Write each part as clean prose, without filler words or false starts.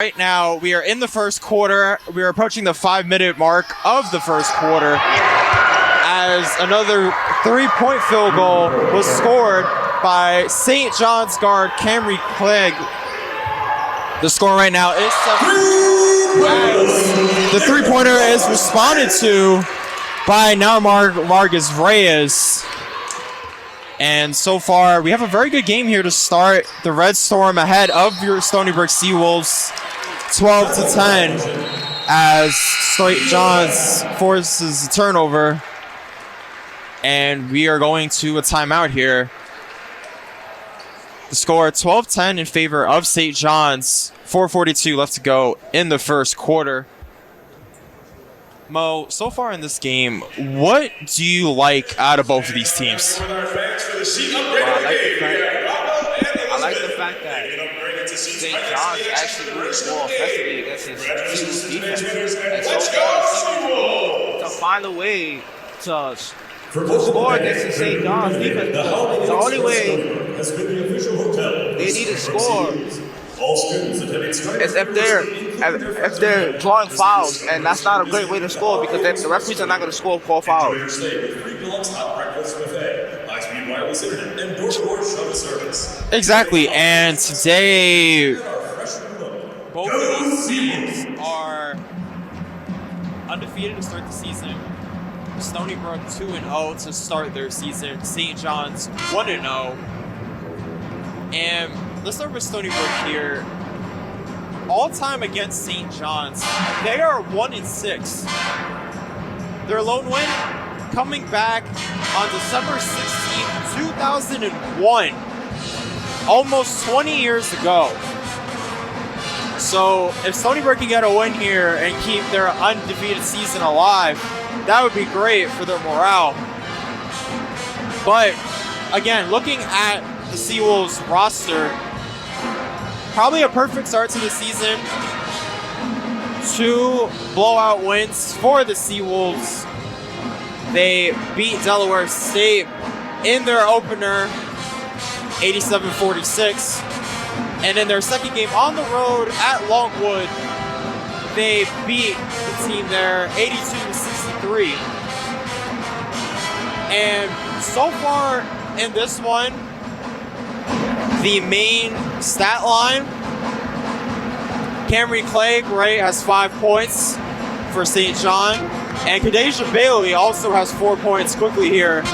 Right now, we are in the first quarter. We are approaching the 5-minute mark of the first quarter as another 3-point field goal was scored by St. John's guard Camry Clegg. The score right now is 7. The three-pointer is responded to by now Marcus Reyes. And so far, we have a very good game here to start. The Red Storm ahead of your Stony Brook Seawolves, 12-10, as St. John's forces a turnover. And we are going to a timeout here. The score 12-10 in favor of St. John's. 4:42 left to go in the first quarter. Mo, so far in this game, what do you like out of both of these teams? I like the fact that St. John's actually moved more effectively against his team's defense. And so far, to find a way to score against the St. John's defense, the only way they need to score is if they're drawing fouls, and that's not a great way to score because then the referees are not going to score 4 fouls. Exactly, and today both of these teams are undefeated to start the season. Stony Brook 2-0 to start their season. St. John's 1-0. And let's start with Stony Brook here. All time against St. John's, they are 1-6. Their lone win coming back on December 16th, 2001, almost 20 years ago. So if Stony Brook can get a win here and keep their undefeated season alive, that would be great for their morale. But again, looking at the Seawolves roster, probably a perfect start to the season. 2 blowout wins for the Seawolves. They beat Delaware State in their opener, 87-46. And in their second game on the road at Longwood, they beat the team there 82-63. And so far in this one, the main stat line, Camry Clegg, right, has 5 points for St. John. And Kadeja Bailey also has 4 points quickly here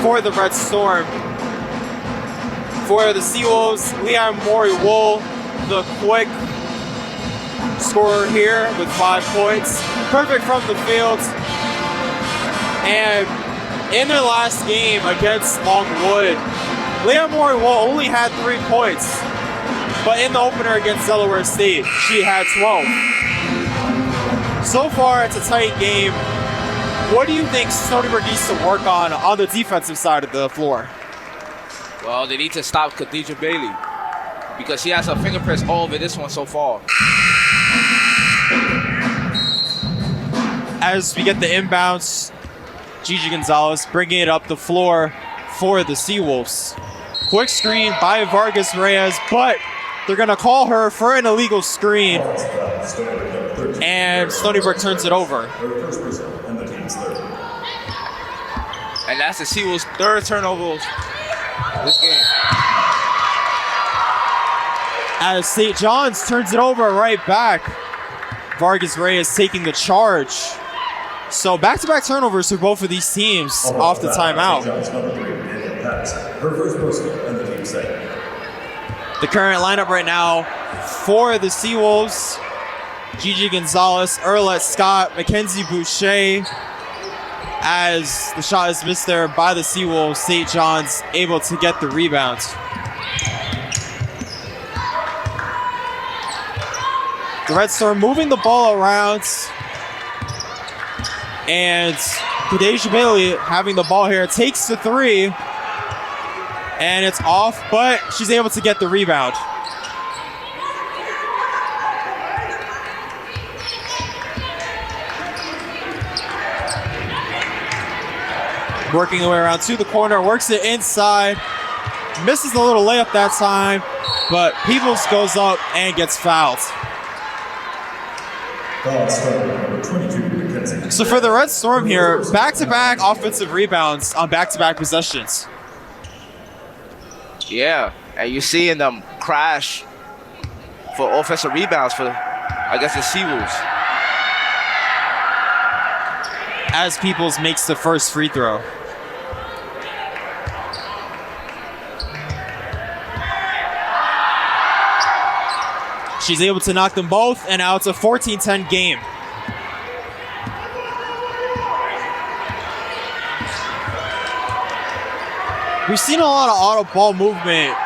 for the Red Storm. For the Seawolves, Leon Mori-Wool, the quick scorer here with 5 points. Perfect from the field. And in their last game against Longwood, Leon Mori-Wool only had 3 points. But in the opener against Delaware State, she had 12. So far, it's a tight game. What do you think Stony Brook needs to work on the defensive side of the floor? Well, they need to stop Khadijah Bailey because she has her fingerprints all over this one so far. As we get the inbounds, Gigi Gonzalez bringing it up the floor for the Seawolves. Quick screen by Vargas Reyes, but they're going to call her for an illegal screen. And Stony Brook turns it over. And that's the Seawolves' 3rd turnover this game. As St. John's turns it over right back. Vargas Reyes taking the charge. So back-to-back turnovers for both of these teams off the timeout. The current lineup right now for the Seawolves: Gigi Gonzalez, Erlette Scott, Mackenzie Boucher. As the shot is missed there by the Seawolves, St. John's able to get the rebound. The Red Storm moving the ball around. And Kadeja Bailey having the ball here, takes the 3. And it's off, but she's able to get the rebound. Working her way around to the corner, works it inside. Misses a little layup that time, but Peebles goes up and gets fouled. So for the Red Storm here, back-to-back offensive rebounds on back-to-back possessions. Yeah, and you're seeing them crash for offensive rebounds for, I guess, the Seawolves. As Peoples makes the first free throw. She's able to knock them both, and now it's a 14-10 game. We've seen a lot of auto ball movement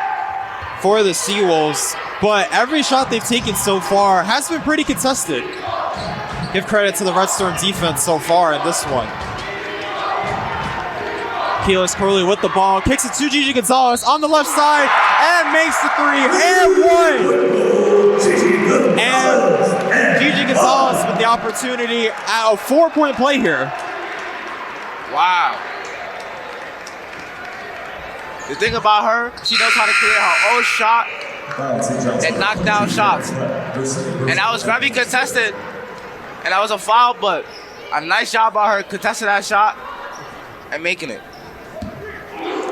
for the Seawolves, but every shot they've taken so far has been pretty contested. Give credit to the Red Storm defense so far in this one. Keyless Curley with the ball, kicks it to Gigi Gonzalez on the left side, and makes the three, and one! And Gigi Gonzalez with the opportunity at a 4-point play here. Wow. The thing about her, she knows how to create her own shot and knock down shots. And that was very contested, and that was a foul, but a nice job by her contesting that shot and making it.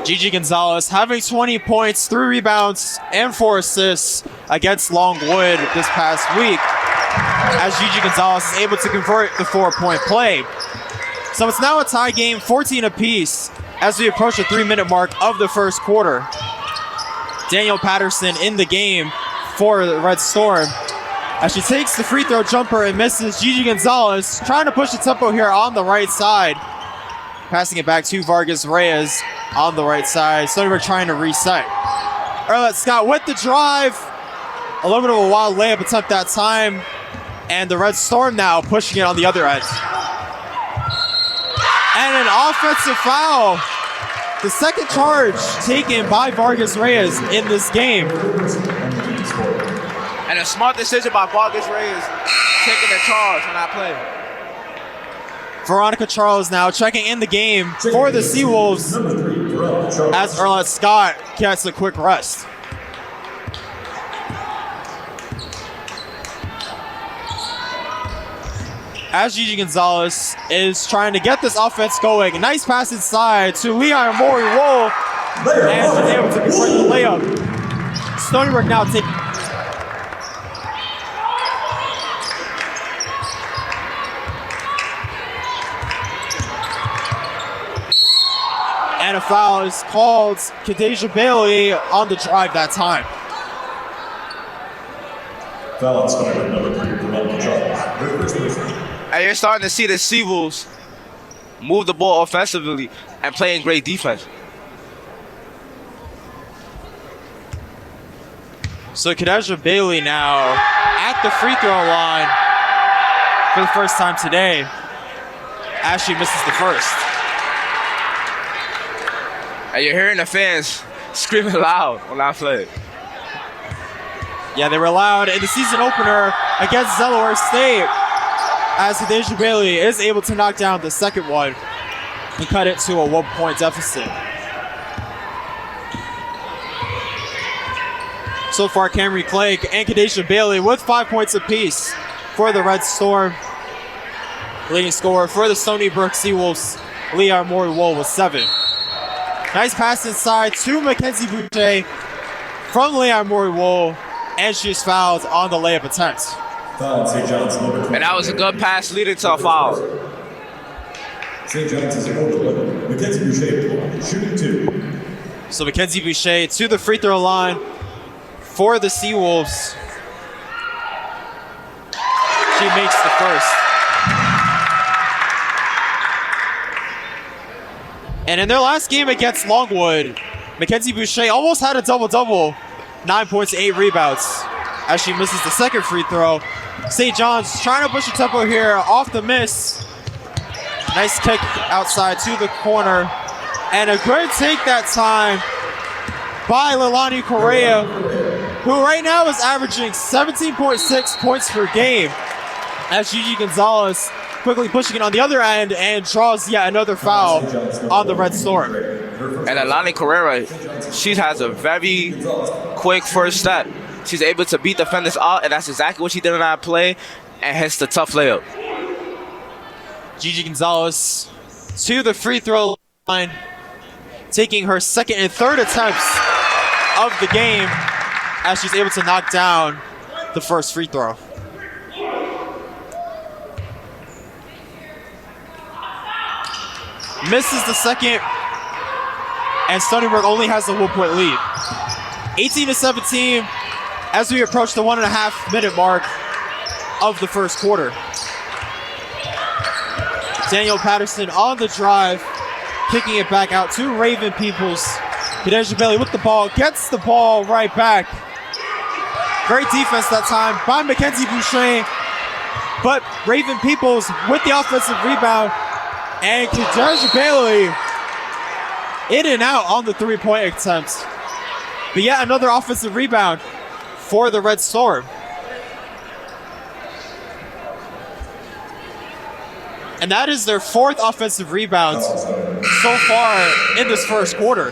Gigi Gonzalez having 20 points, 3 rebounds, and 4 assists against Longwood this past week, as Gigi Gonzalez is able to convert the 4-point play. So it's now a tie game, 14 apiece, as we approach the 3-minute mark of the first quarter. Danielle Patterson in the game for the Red Storm, as she takes the free throw jumper and misses. Gigi Gonzalez trying to push the tempo here on the right side. Passing it back to Vargas Reyes on the right side. Stony Brook trying to reset. Arlette Scott with the drive. A little bit of a wild layup attempt that time. And the Red Storm now pushing it on the other end. And an offensive foul. The second charge taken by Vargas Reyes in this game. And a smart decision by Vargas Reyes taking the charge on that play. Veronica Charles now checking in the game for the Seawolves as Arlette Scott gets a quick rest. As Gigi Gonzalez is trying to get this offense going. Nice pass inside to Leon and Mo Sise, and she's able to convert the layup. Stony Brook now taking. And a foul is called. Kadeja Bailey on the drive that time. Foul started number 3 for Veronica Charles. And you're starting to see the Seawolves move the ball offensively and playing great defense. So Kadeja Bailey now at the free throw line for the first time today, as she misses the first. And you're hearing the fans screaming loud on that play. Yeah, they were loud in the season opener against Delaware State, as Kadeja Bailey is able to knock down the second one and cut it to a 1-point deficit. So far, Camry Clegg and Kadeja Bailey with 5 points apiece for the Red Storm. Leading scorer for the Stony Brook Seawolves, Leon Moriwol, with 7. Nice pass inside to Mackenzie Boucher from Leon Moriwol, and she's fouled on the layup attempt. Foul, St. John's number 20. And that was a good pass leading to a foul. St. John's is over. Mackenzie Boucher shooting 2. So Mackenzie Boucher to the free throw line for the Seawolves. She makes the first. And in their last game against Longwood, Mackenzie Boucher almost had a double-double, 9 points, 8 rebounds, as she misses the second free throw. St. John's trying to push the tempo here off the miss. Nice kick outside to the corner. And a good take that time by Leilani Correa, who right now is averaging 17.6 points per game, as Gigi Gonzalez quickly pushing it on the other end and draws yet another foul on the Red Storm. And Leilani Correa, she has a very quick first step. She's able to beat defenders out, and that's exactly what she did on that play, and hits the tough layup. Gigi Gonzalez to the free throw line, taking her second and third attempts of the game as she's able to knock down the first free throw. Misses the second, and Stony Brook only has a 1-point lead. 18-17 as we approach the 1.5 minute mark of the first quarter. Danielle Patterson on the drive, kicking it back out to Raven Peoples. Kadeja Bailey with the ball, gets the ball right back. Great defense that time by Mackenzie Boucher, but Raven Peoples with the offensive rebound, and Kadeja Bailey in and out on the 3-point attempt. But yet another offensive rebound for the Red Storm. And that is their 4th offensive rebound so far in this first quarter.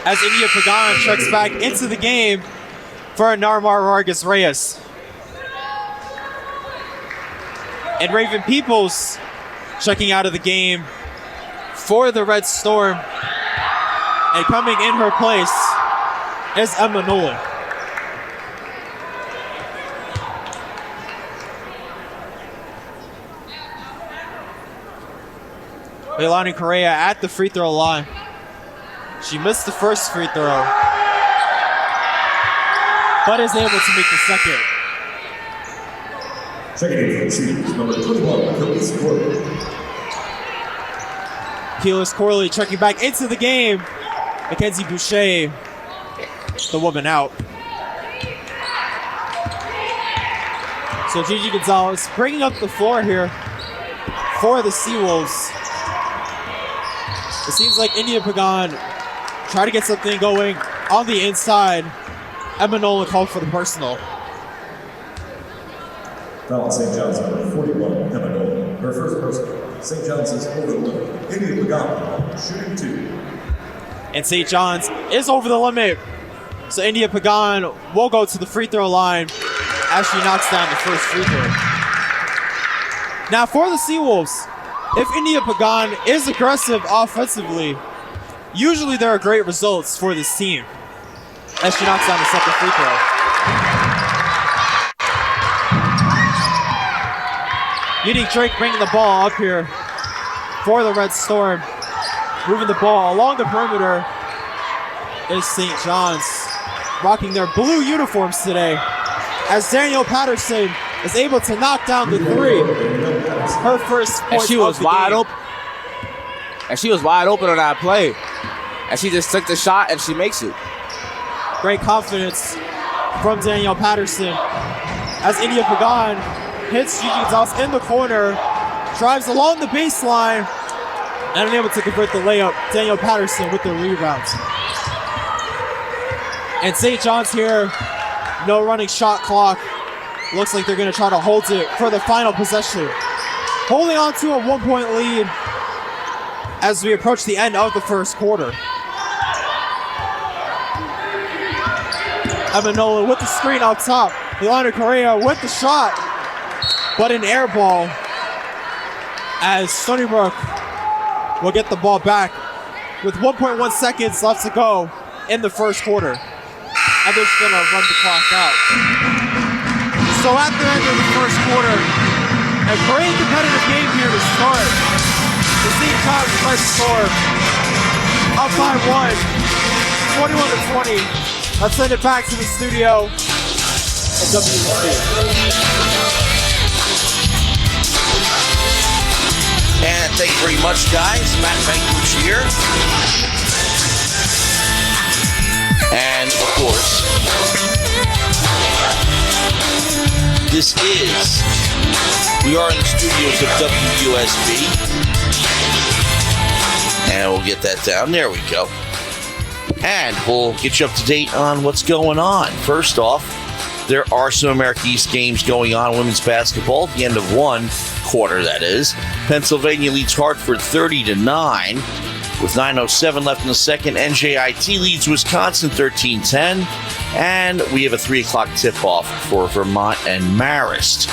As India Pagan checks back into the game for Narmar Vargas Reyes. And Raven Peoples checking out of the game for the Red Storm. And coming in her place is Emma Nolan. Leilani Correa at the free throw line. She missed the first free throw, but is able to make the second. Checking in for the seniors, number 21, Phyllis Corley. Keyless Corley checking back into the game. Mackenzie Boucher, the woman out. So Gigi Gonzalez bringing up the floor here for the Seawolves. It seems like India Pagan tried to get something going on the inside. Emma Nolan called for the personal. Foul on St. John's, number 41, Emma Nolan. Her first personal. St. John's is over the limit. India Pagan shooting 2. And St. John's is over the limit. So India Pagan will go to the free throw line as she knocks down the first free throw. Now for the Seawolves, if India Pagan is aggressive offensively, usually there are great results for this team as she knocks down the second free throw. Unique Drake bringing the ball up here for the Red Storm. Moving the ball along the perimeter is St. John's, rocking their blue uniforms today, as Danielle Patterson is able to knock down the 3. Her first point. And she was wide open. And she was wide open on that play. And she just took the shot and she makes it. Great confidence from Danielle Patterson as India Pagan hits Gigi Gonzalez in the corner, drives along the baseline, and unable to convert the layup. Danielle Patterson with the rebound. And St. John's here, no running shot clock. Looks like they're going to try to hold it for the final possession. Holding on to a 1-point lead as we approach the end of the first quarter. Emma Nolan with the screen up top. Leilani Correa with the shot, but an air ball as Stony Brook will get the ball back with 1.1 seconds left to go in the first quarter. And they're just going to run the clock out. So at the end of the first quarter, a great competitive game here to start. The St. John's Red Storm up by 1, 21-20. Let's send it back to the studio at WUSB. And thank you very much, guys. Matt Bankovich here. And, of course, we are in the studios of WUSB. And we'll get that down. There we go. And we'll get you up to date on what's going on. First off, there are some America East games going on, women's basketball, at the end of one quarter, that is. Pennsylvania leads Hartford 30-9. With 9:07 left in the second, NJIT leads Wisconsin 13-10. And we have a 3 o'clock tip-off for Vermont and Marist.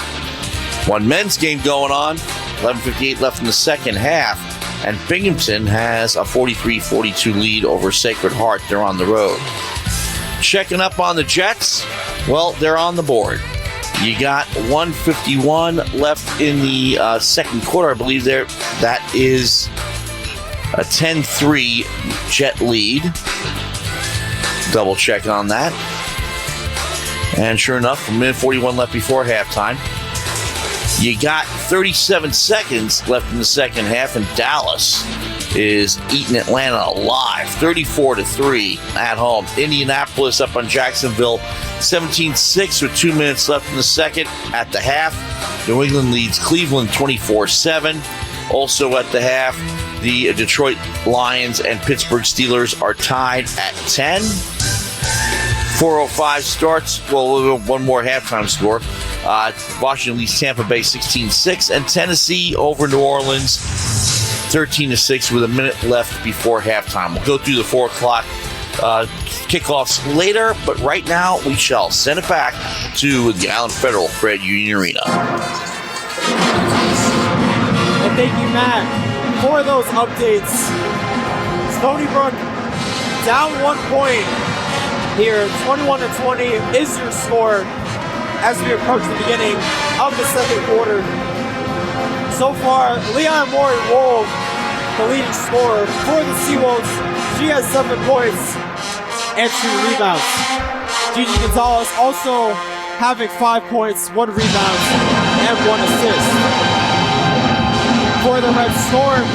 One men's game going on. 11:58 left in the second half. And Binghamton has a 43-42 lead over Sacred Heart. They're on the road. Checking up on the Jets. Well, they're on the board. You got 1:51 left in the second quarter, I believe. That is a 10-3 Jet lead. Double check on that. And sure enough, 1:41 left before halftime. You got 37 seconds left in the second half, and Dallas is eating Atlanta alive, 34-3 at home. Indianapolis up on Jacksonville, 17-6 with 2 minutes left in the second. At the half, New England leads Cleveland 24-7. Also at the half, the Detroit Lions and Pittsburgh Steelers are tied at 10. 4:05 starts. Well, one more halftime score. Washington leads Tampa Bay 16-6, and Tennessee over New Orleans 13-6 with a minute left before halftime. We'll go through the 4 o'clock kickoffs later, but right now we shall send it back to the Allen Federal Credit Union Arena. And thank you, Matt, for those updates. Stony Brook down 1 point here, 21-20 is your score as we approach the beginning of the second quarter. So far, Leon and Mo Sise, the leading scorer for the Seawolves. She has 7 points and 2 rebounds. Gigi Gonzalez also having 5 points, 1 rebound, and 1 assist. For the Red Storm,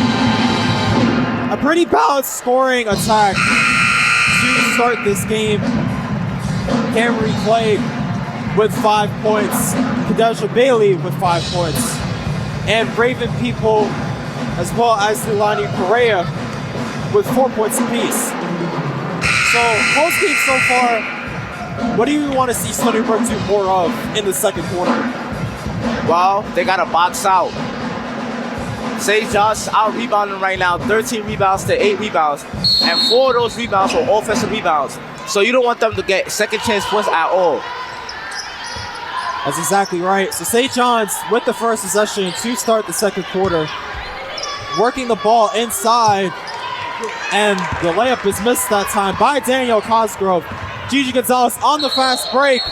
a pretty balanced scoring attack to start this game. Cameron Clay with 5 points, Kadesha Bailey with 5 points, and Raven People as well as Leilani Correa with 4 points apiece. So, most games so far, what do you want to see Stony Brook do more of in the second quarter? Well, they got to box out. St. John's out rebounding right now, 13 rebounds to 8 rebounds, and 4 of those rebounds are offensive rebounds. So you don't want them to get second chance points at all. That's exactly right. So St. John's with the first possession to start the second quarter, working the ball inside, and the layup is missed that time by Danielle Cosgrove. Gigi Gonzalez on the fast break,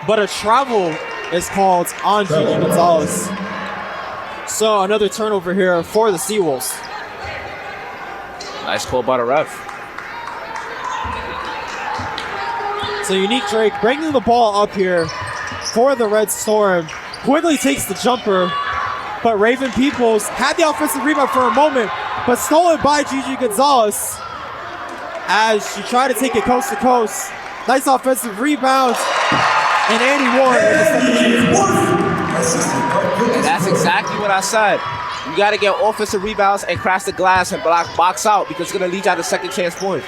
but a travel is called on Gigi Gonzalez. So another turnover here for the Seawolves. Nice call by the ref. So Unique Drake bringing the ball up here for the Red Storm. Quigley takes the jumper, but Raven Peoples had the offensive rebound for a moment, but stolen by Gigi Gonzalez as she tried to take it coast to coast. Nice offensive rebound, and Andy Warren with the second. And that's exactly what I said. You got to get offensive rebounds and crash the glass and box out because it's going to lead you out to second chance point.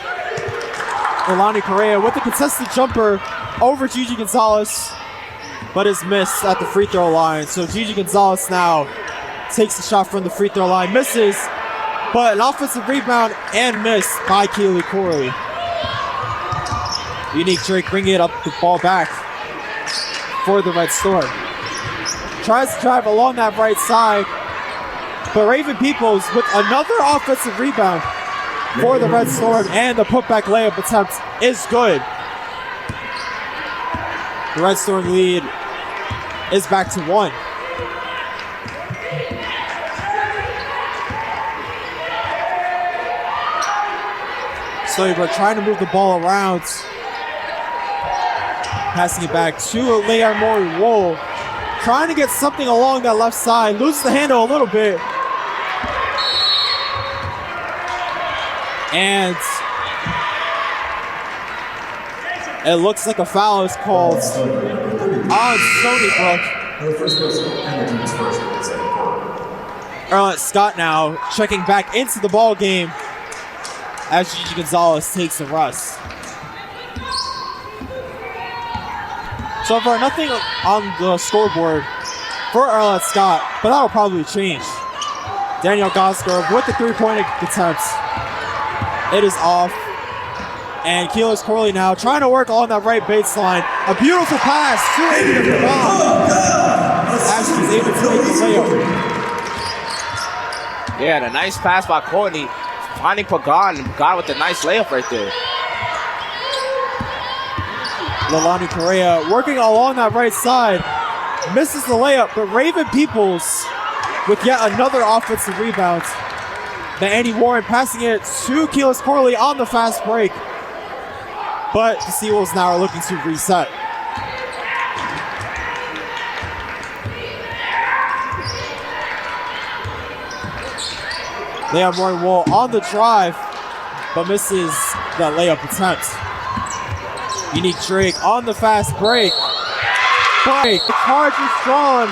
Leilani Correa with the contested jumper over Gigi Gonzalez, but is missed at the free throw line. So Gigi Gonzalez now takes the shot from the free throw line, misses, but an offensive rebound and miss by Keely Corley. Unique Drake bringing it up the ball back for the Red Storm. Tries to drive along that right side, but Raven Peoples with another offensive rebound for the Red Storm, and the putback layup attempt is good. The Red Storm lead is back to 1. Stony Brook trying to move the ball around. Passing it back to Leon Mori-Wool. Trying to get something along that left side. Loses the handle a little bit. And it looks like a foul is called on Stony Brook. Arlette Scott now checking back into the ball game as Gigi Gonzalez takes the rust. So far, nothing on the scoreboard for Arlette Scott, but that'll probably change. Danielle Gosgrove with the three-point attempt. It is off. And Keyless Corley now trying to work on that right baseline. A beautiful pass to Amy Pagan as she's able to make the layup. Yeah, the nice pass by Courtney. Finding Pagan, and Pagan with a nice layup right there. Leilani Correa working along that right side. Misses the layup, but Raven Peoples with yet another offensive rebound. But Annie Warren passing it to Keyless Corley on the fast break. But the Seawolves now are looking to reset. Leon Warren-Wool on the drive, but misses that layup attempt. Unique Drake on the fast break. But the charge is drawn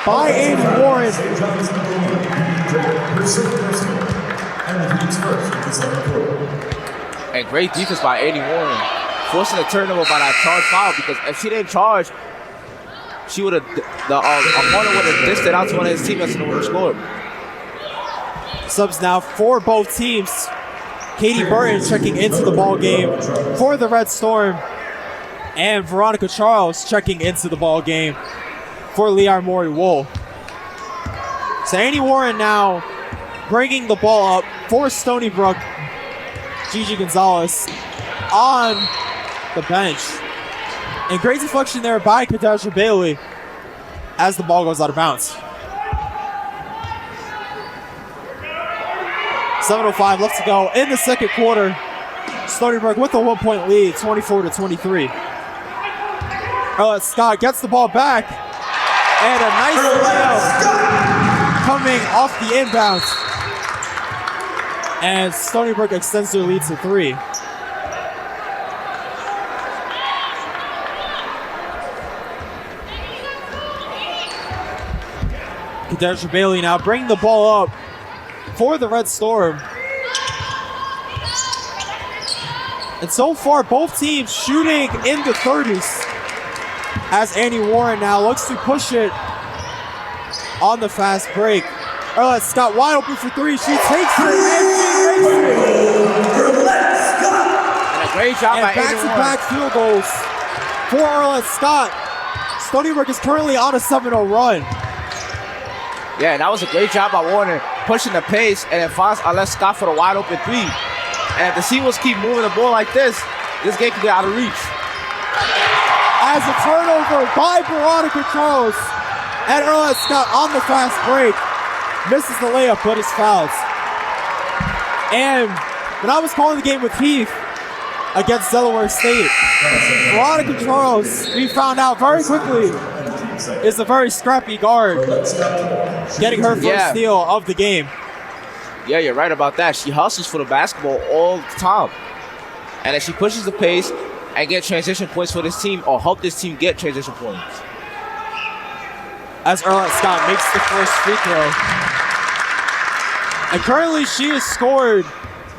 by Andy Warren. And great defense by Andy Warren, forcing a turnover by that charge foul, because if she didn't charge, she would have, the opponent would have dished it out to one of his teammates and would have scored. Subs now for both teams. Katie Burton checking into the ball game for the Red Storm, and Veronica Charles checking into the ball game for Leon Warren-Wool. So Annie Warren now bringing the ball up for Stony Brook. Gigi Gonzalez on the bench. And great deflection there by Kadesha Bailey as the ball goes out of bounds. 7:05 left to go in the second quarter. Stony Brook with a 1-point lead, 24-23. Scott gets the ball back, and a nice layup coming off the inbound. And Stony Brook extends their lead to 3. Kadesha Bailey now bringing the ball up for the Red Storm. And so far, both teams shooting in the 30s. As Annie Warren now looks to push it on the fast break. Arlette Scott wide open for 3. She takes it and she makes it. And a great job by Annie Warren. Back-to-back field goals for Arlette Scott. Stony Brook is currently on a 7-0 run. Yeah, that was a great job by Warner, pushing the pace, and it finds Arlette Scott for the wide open 3. And if the Seawolves keep moving the ball like this game can get out of reach. As a turnover by Veronica Charles, and Arlette Scott on the fast break misses the layup, but is fouled. And when I was calling the game with Heath against Delaware State, Veronica Charles, we found out very quickly, is a very scrappy guard, getting her first steal of the game. Yeah, you're right about that. She hustles for the basketball all the time. And if she pushes the pace and get transition points for this team, or help this team get transition points. As Arlette Scott makes the first free throw. And currently she has scored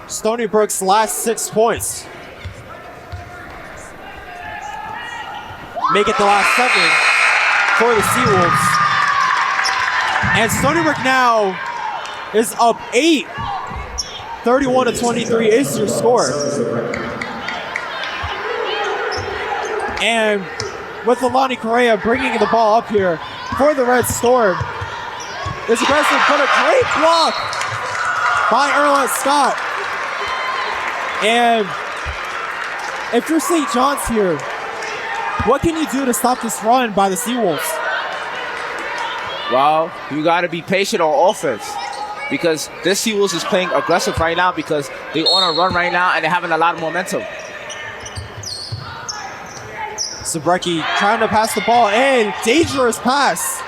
Stony Brook's last 6 points. Make it the last 7 for the Seawolves. And Stony Brook now is up 8. 31-23 is your score. And with Leilani Correa bringing the ball up here for the Red Storm. It's aggressive, but a great block by Arlette Scott. And if you're St. John's here, what can you do to stop this run by the Seawolves? Well, you got to be patient on offense, because this Seawolves is playing aggressive right now because they're on a run right now and they're having a lot of momentum. Zabrecki trying to pass the ball in. Dangerous pass.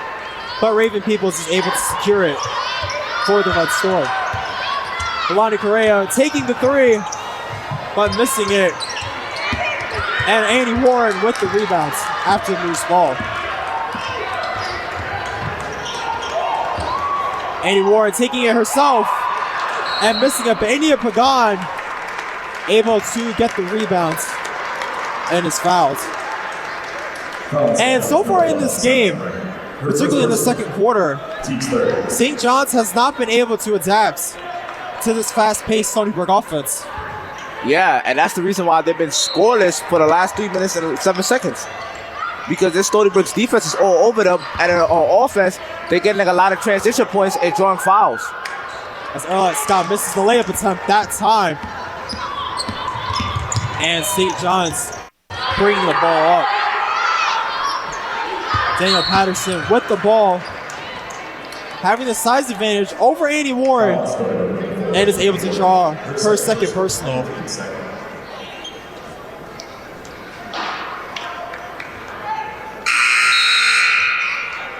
But Raven Peoples is able to secure it for the Red Storm. Leilani Correa taking the 3, but missing it. And Annie Warren with the rebounds after the loose ball. Annie Warren taking it herself and missing it. But Ania Pagan able to get the rebounds and is fouled. And so far in this game, particularly in the second quarter, teach third. St. John's has not been able to adapt to this fast-paced Stony Brook offense. Yeah, and that's the reason why they've been scoreless for the last 3 minutes and 7 seconds. Because this Stony Brook's defense is all over them, and on offense, they're getting like a lot of transition points and drawing fouls. As Scott misses the layup attempt that time. And St. John's bringing the ball up. Daniel Patterson with the ball, having the size advantage over Andy Warren, and is able to draw her second personal.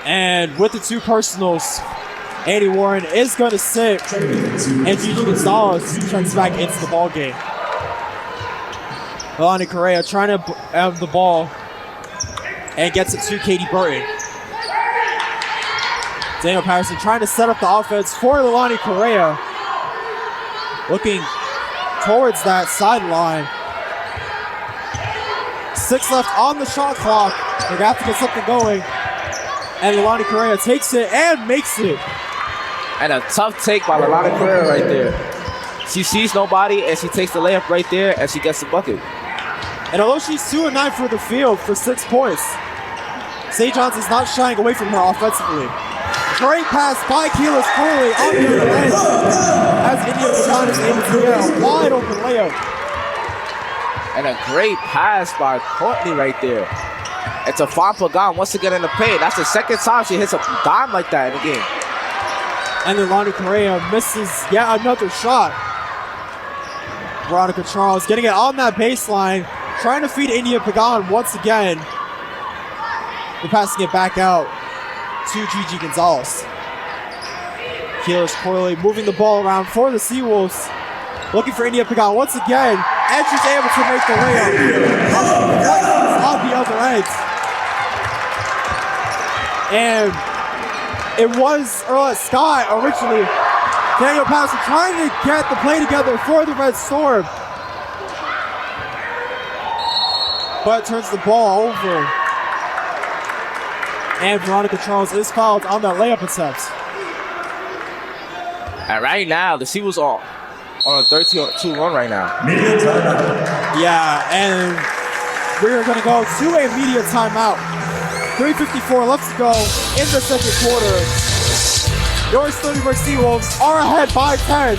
And with the 2 personals, Andy Warren is going to sit, and Gigi Gonzalez checks back into the ball game. Melanie Correa trying to have the ball and gets it to Katie Burton. Daniel Patterson trying to set up the offense for Leilani Correa. Looking towards that sideline. 6 left on the shot clock. They're going to have to get something going. And Leilani Correa takes it and makes it. And a tough take by Leilani Correa right there. She sees nobody, and she takes the layup right there, and she gets the bucket. And although she's 2 of 9 for the field for 6 points, St. John's is not shying away from her offensively. Great pass by Keyless Corley on the other end as India Pagan is able to get a wide open layup. And a great pass by Courtney right there. It's a Fawn Pagan once again in the paint. That's the second time she hits a dime like that in the game. And then Leilani Correa misses yet another shot. Veronica Charles getting it on that baseline, trying to feed India Pagan once again. They're passing it back out to Gigi Gonzalez. Keyless Corley moving the ball around for the Seawolves. Looking for India Pagan once again, and she's able to make the layup on the other end. And it was Scott originally. Daniel Patterson trying to get the play together for the Red Storm. But turns the ball over. And Veronica Charles is fouled on that layup attempt. And right now, the Seawolves are on a 13-2 run right now. Yeah, and we're going to go to a media timeout. 3:54 left to go in the second quarter. Your Stony Brook Seawolves are ahead by 10.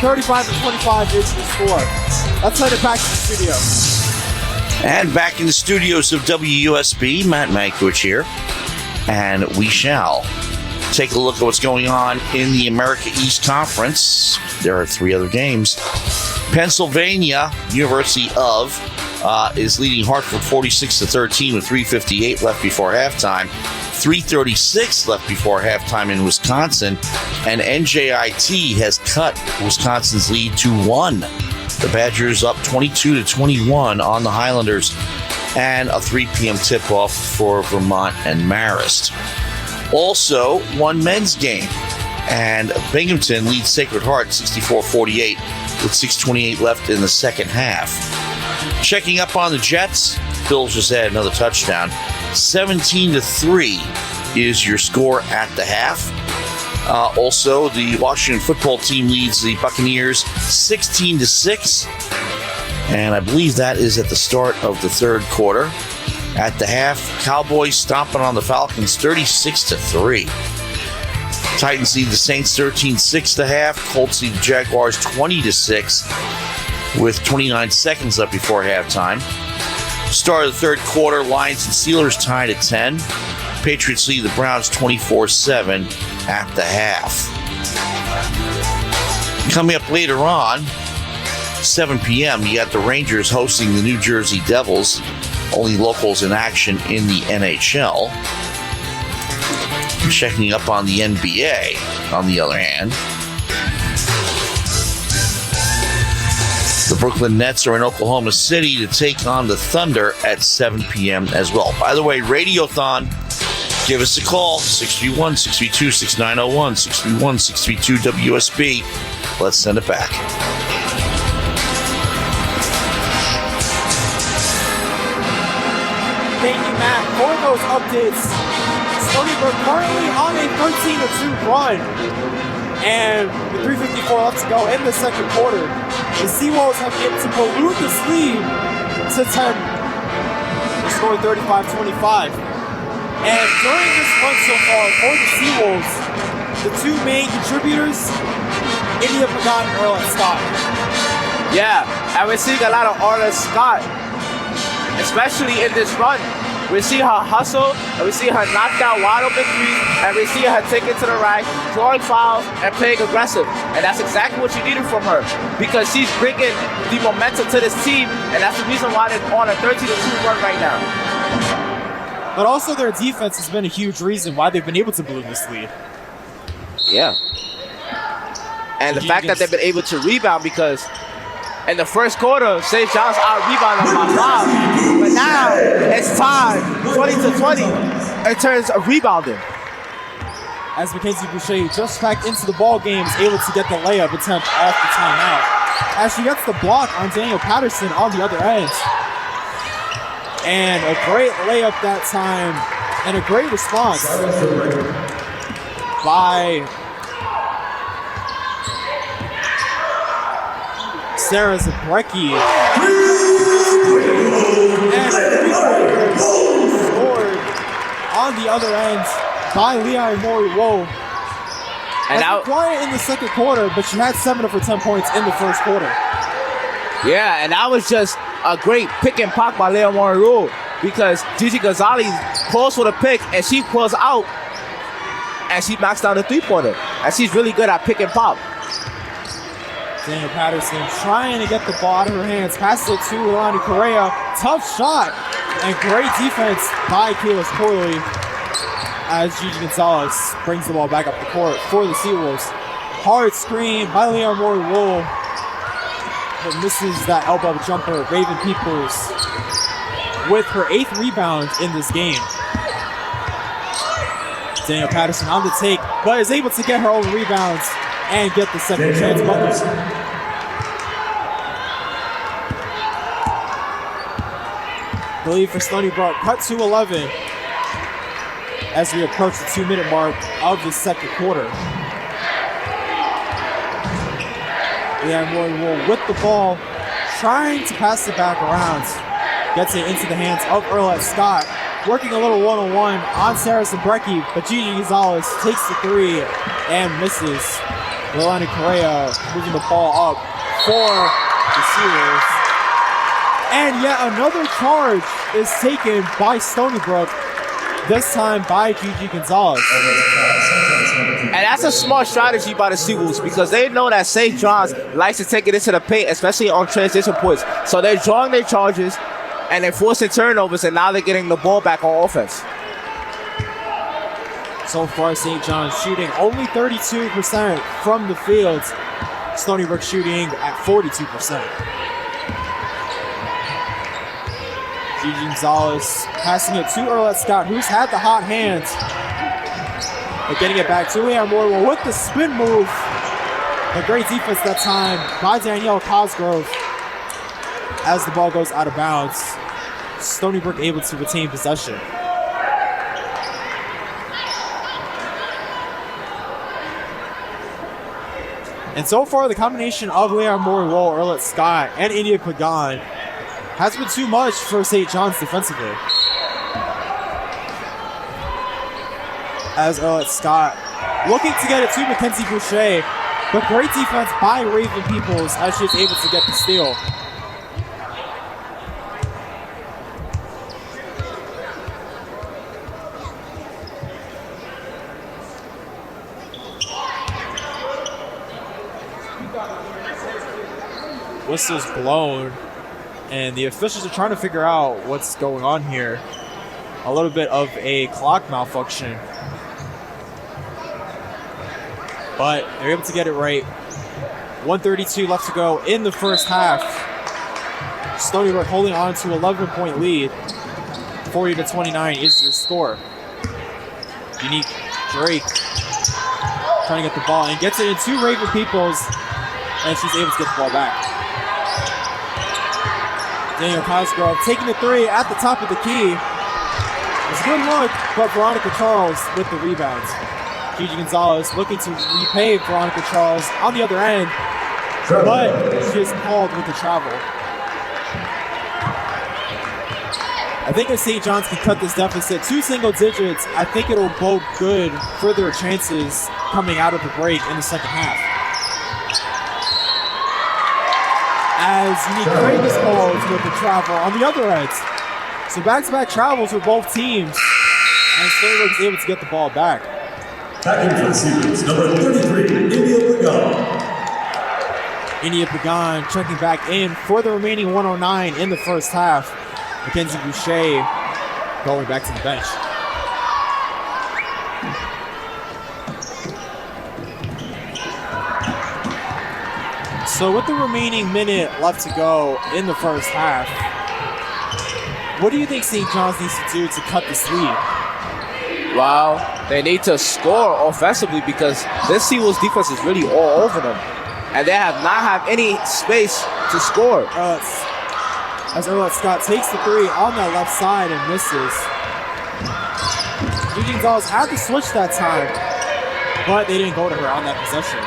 35-25 is the score. Let's send it back to the studio. And back in the studios of WUSB, Matt Mankiewicz here. And we shall take a look at what's going on in the America East Conference. There are 3 other games. Pennsylvania University of is leading Hartford 46-13 with 3:58 left before halftime. 3:36 left before halftime in Wisconsin. And NJIT has cut Wisconsin's lead to 1. The Badgers up 22-21 on the Highlanders. And a 3 p.m. tip-off for Vermont and Marist. Also, one men's game. And Binghamton leads Sacred Heart 64-48 with 6:28 left in the second half. Checking up on the Jets, Bills just had another touchdown. 17-3 is your score at the half. Also, the Washington football team leads the Buccaneers 16-6. And I believe that is at the start of the third quarter. At the half, Cowboys stomping on the Falcons 36-3. Titans lead the Saints 13-6 to half. Colts lead the Jaguars 20-6 with 29 seconds left before halftime. Start of the third quarter, Lions and Steelers tied at 10. Patriots lead the Browns 24-7 at the half. Coming up later on, 7 p.m., you got the Rangers hosting the New Jersey Devils. Only locals in action in the NHL. Checking up on the NBA, on the other hand. The Brooklyn Nets are in Oklahoma City to take on the Thunder at 7 p.m. as well. By the way, Radiothon, give us a call, 631-632-6901, 631-632-WUSB. Let's send it back. Thank you, Matt, for those updates. Stony Brook currently on a 13-2 run. And with 3:54 left to go in the second quarter, the Seawolves have been able to balloon this lead to 10. The score 35-25. And during this run so far for the Seawolves, the two main contributors, India Pagan and Earl Scott. Yeah, and we're seeing a lot of Arla Scott, especially in this run. We see her hustle, and we see her knock down wide open threes, and we see her take it to the rack, drawing fouls, and playing aggressive. And that's exactly what you needed from her, because she's bringing the momentum to this team, and that's the reason why they're on a 13-2 run right now. But also their defense has been a huge reason why they've been able to balloon this lead. Yeah. And the fact that they've been able to rebound, because in the first quarter, St. John's out-rebounded by 5. But now, it's tied 20-20 in terms of rebounding. As Mackenzie Boucher just back into the ball game, is able to get the layup attempt off the timeout. As she gets the block on Daniel Patterson on the other end. And a great layup that time, and a great response by Sarah Zabrecki. And scored on the other end by Leon and Mo Sise. And out quiet in the second quarter, but she had 7 of her 10 points in the first quarter. Yeah, and that was just a great pick and pop by Leon Monroe, because Gigi Gonzalez pulls for the pick, and she pulls out, and she knocks down the three-pointer. And she's really good at pick and pop. Daniel Patterson trying to get the ball out of her hands. Passes it to Ilani Correa. Tough shot. And great defense by Keyless Corley as Gigi Gonzalez brings the ball back up the court for the Seawolves. Hard screen by Leon Roy-Wool. But misses that elbow jumper. Raven Peoples with her 8th rebound in this game. Daniel Patterson on the take, but is able to get her own rebounds and get the second chance bucket. The lead for Stony Brook cut to 11 as we approach the 2-minute mark of the second quarter. Leon Roy-Wool with the ball, trying to pass it back around. Gets it into the hands of Earlette Scott. Working a little one-on-one on Sarah Zabrecki, but Gigi Gonzalez takes the 3 and misses. Leilani Correa moving the ball up for the Seawolves. And yet another charge is taken by Stony Brook, this time by Gigi Gonzalez. And that's a smart strategy by the Seawolves, because they know that St. John's likes to take it into the paint, especially on transition points. So they're drawing their charges, and they're forcing turnovers, and now they're getting the ball back on offense. So far, St. John's shooting only 32% from the field. Stony Brook shooting at 42%. Gigi Gonzalez passing it to Earlette Scott, who's had the hot hands. But getting it back to Leon Roy-Wool with the spin move. A great defense that time by Danielle Cosgrove. As the ball goes out of bounds, Stony Brook able to retain possession. And so far, the combination of Leon Roy-Wool, Earlette Scott, and India Pagan has been too much for St. John's defensively. As Earlette Scott looking to get it to Mackenzie Boucher, but great defense by Raven Peoples as she's able to get the steal. Whistle's blown, and the officials are trying to figure out what's going on here. A little bit of a clock malfunction, but they're able to get it right. 1:32 left to go in the first half. Stony Brook holding on to 11-point lead. 40-29 is your score. Unique Drake trying to get the ball and gets it into Raven Peoples, and she's able to get the ball back. Daniel Cosgrove taking the 3 at the top of the key. It's good look, but Veronica Charles with the rebounds. Gigi Gonzalez looking to repay Veronica Charles on the other end, but she is called with the travel. I think if St. John's can cut this deficit to single digits, I think it'll bode good for their chances coming out of the break in the second half. As Unique Craig is called with the travel on the other end. So back-to-back travels for both teams, and Stony Brook is able to get the ball back. Attacking for the Seagulls, number 33, India Pagan. India Pagan checking back in for the remaining 109 in the first half. Mackenzie Boucher going back to the bench. So with the remaining minute left to go in the first half, what do you think St. John's needs to do to cut this lead? Well, they need to score offensively because this Seawolves defense is really all over them. And they have not have any space to score. As Erlette Scott takes the three on that left side and misses. Eugene Gonzalez had to switch that time, but they didn't go to her on that possession.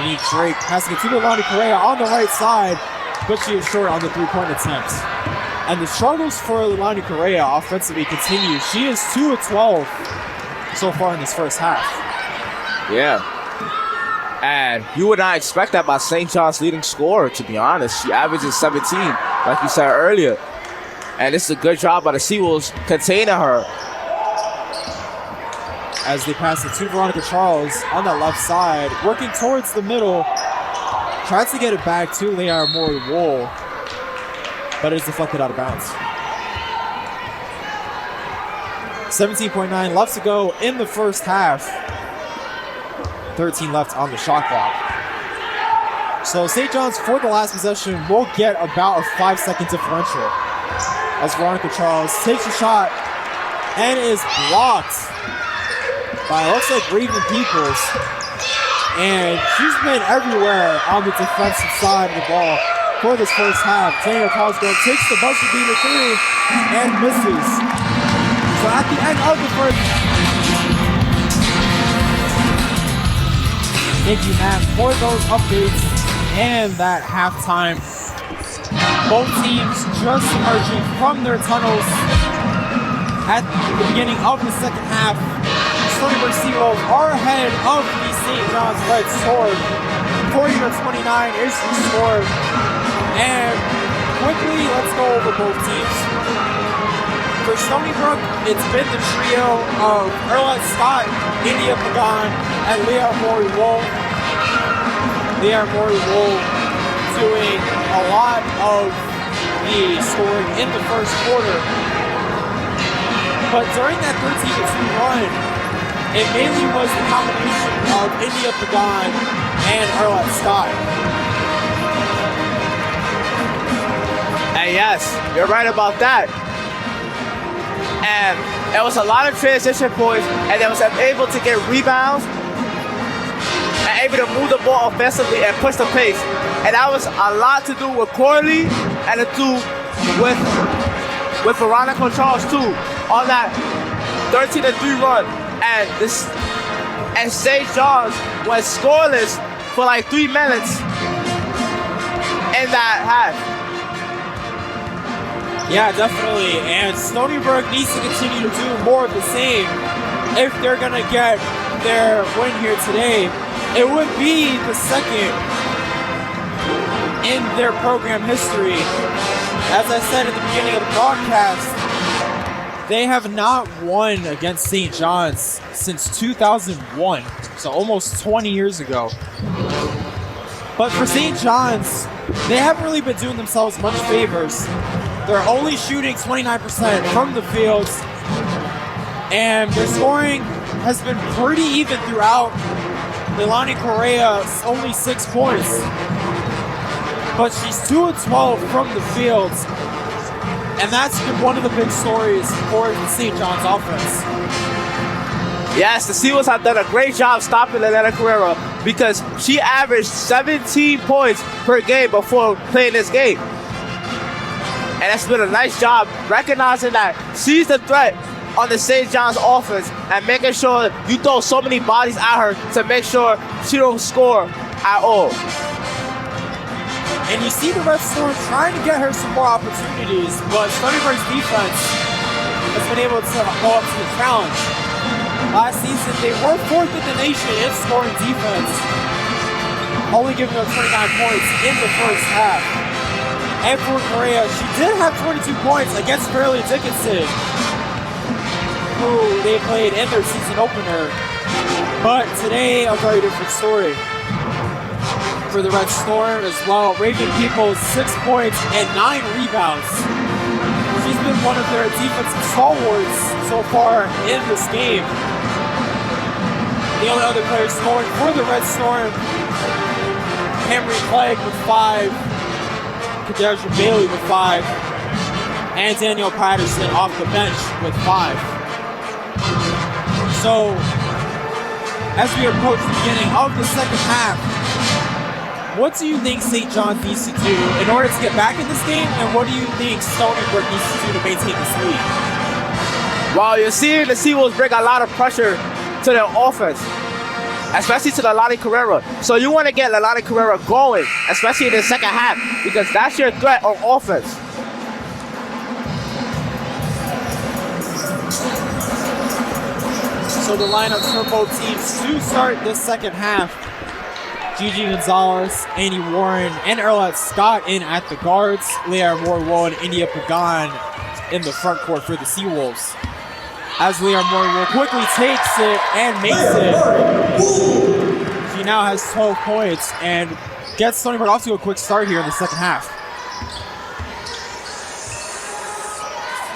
Unique Drake passing it to Leilani Correa on the right side, but she is short on the three-point attempt. And the struggles for Leilani Correa offensively continue. She is 2 of 12 so far in this first half. Yeah. And you would not expect that by St. John's leading scorer, to be honest. She averages 17, like you said earlier. And this is a good job by the Seawolves containing her. As they pass it to Veronica Charles on that left side, working towards the middle. Tries to get it back to Leah Mori-Wool, but it is deflected out of bounds. 17.9 left to go in the first half. 13 left on the shot clock. So St. John's, for the last possession, will get about a 5-second differential. As Veronica Charles takes a shot and is blocked by, looks like, Raven Peoples. And she's been everywhere on the defensive side of the ball for this first half. Taylor Cosgrove takes the buzzer beater through and misses. So at the end of the first, thank you, Matt, for those updates and that halftime. Both teams just emerging from their tunnels at the beginning of the second half. Stony Brook Seawolves are ahead of the St. John's Red Sword. 40-29 is the score. And quickly, let's go over both teams. For Stony Brook, it's been the trio of Erlette Scott, India Pagan, and Leah Mori-Wool. Leah Mori-Wool doing a lot of the scoring in the first quarter. But during that 13-2 run, it mainly was the combination of India Pagan and Erlette Scott. And yes, you're right about that. And there was a lot of transition points, and they was able to get rebounds and able to move the ball offensively and push the pace. And that was a lot to do with Corley and to do with Veronica Charles too on that 13-3 run. And St. John's was scoreless for like 3 minutes in that half. Yeah, definitely. And Stony Brook needs to continue to do more of the same if they're going to get their win here today. It would be the second in their program history. As I said at the beginning of the broadcast, they have not won against St. John's since 2001, so almost 20 years ago. But for St. John's, they haven't really been doing themselves much favors. They're only shooting 29% from the field, and their scoring has been pretty even throughout. Leilani Correa, only 6 points, but she's 2 of 12 from the field. And that's been one of the big stories for the St. John's offense. Yes, the Seawolves have done a great job stopping Leilani Correa because she averaged 17 points per game before playing this game. And it's been a nice job recognizing that she's the threat on the St. John's offense and making sure you throw so many bodies at her to make sure she don't score at all. And you see the Red Storm trying to get her some more opportunities, but Stony Brook's defense has been able to go up to the challenge. Last season, they were 4th in the nation in scoring defense, only giving up 29 points in the first half. And for Correa, she did have 22 points against Fairleigh Dickinson, who they played in their season opener. But today, a very different story for the Red Storm as well. Raven Peoples, 6 points and 9 rebounds. She's been one of their defensive stalwarts so far in this game. The only other player scoring for the Red Storm, Henry Clegg with 5, Kadeja Bailey with 5, and Danielle Patterson off the bench with 5. So, as we approach the beginning of the second half, what do you think St. John's needs to do in order to get back in this game, and what do you think Stony Brook needs to do to maintain this lead? Well, you're seeing the Seawolves bring a lot of pressure to their offense, especially to Leilani Carrera. So you want to get Leilani Carrera going, especially in the second half, because that's your threat on offense. So the lineups for both teams to start this second half: Gigi Gonzalez, Annie Warren, and Arlette Scott in at the guards. Leah Moore-Wool and India Pagan in the front court for the Seawolves. As Leah Moore-Wool quickly takes it and makes it. She now has 12 points and gets Stony Brook off to a quick start here in the second half.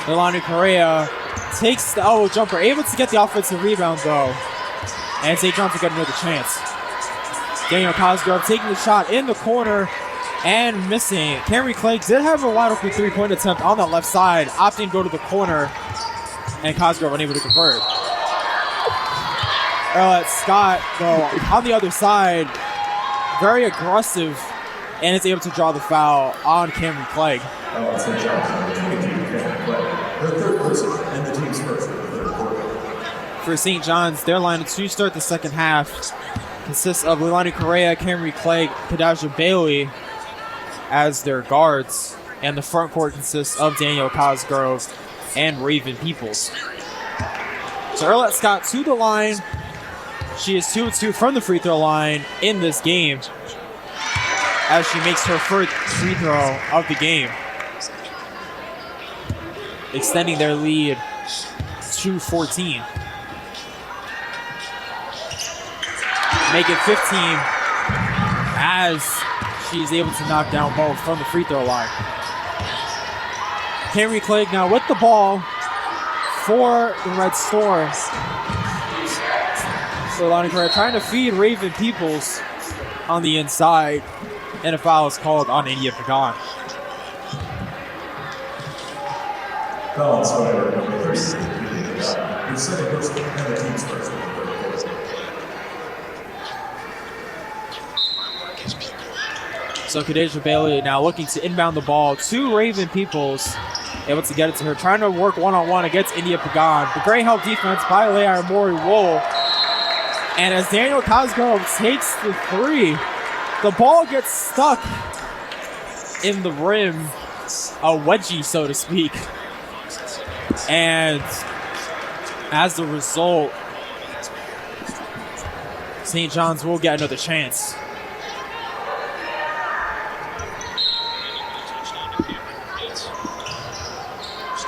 Leilani Correa takes the elbow jumper, able to get the offensive rebound though. And St. John's will get another chance. Daniel Cosgrove taking the shot in the corner and missing. Henry Clegg did have a wide open 3-point attempt on that left side, opting to go to the corner, and Cosgrove unable to convert. Arlette Scott, though, on the other side, very aggressive, and is able to draw the foul on Cameron Clegg. St. John's, number 22, Cameron Clegg. Her third person and the team's first in the third quarter. For St. John's, their lineup to start the second half consists of Leilani Correa, Cameron Clegg, Kadeja Bailey as their guards, and the front court consists of Danielle Cosgrove and Raven Peoples. So Arlette Scott to the line. She is 2-2 from the free throw line in this game as she makes her first free throw of the game, extending their lead to 14. Make it 15 as she's able to knock down both from the free throw line. Henry Clegg now with the ball for the Red Storm. So Leilani Correa trying to feed Raven Peoples on the inside, and a foul is called on India Pagan. Foul on Stony Brook, number 36, your second person and the team's first in the third quarter. So Kadeja Bailey now looking to inbound the ball to Raven Peoples, able to get it to her, trying to work one-on-one against India Pagan. The great help defense by Leah Moore-Wool. And as Danielle Cosgrove takes the three, the ball gets stuck in the rim, a wedgie, so to speak. And as a result, St. John's will get another chance.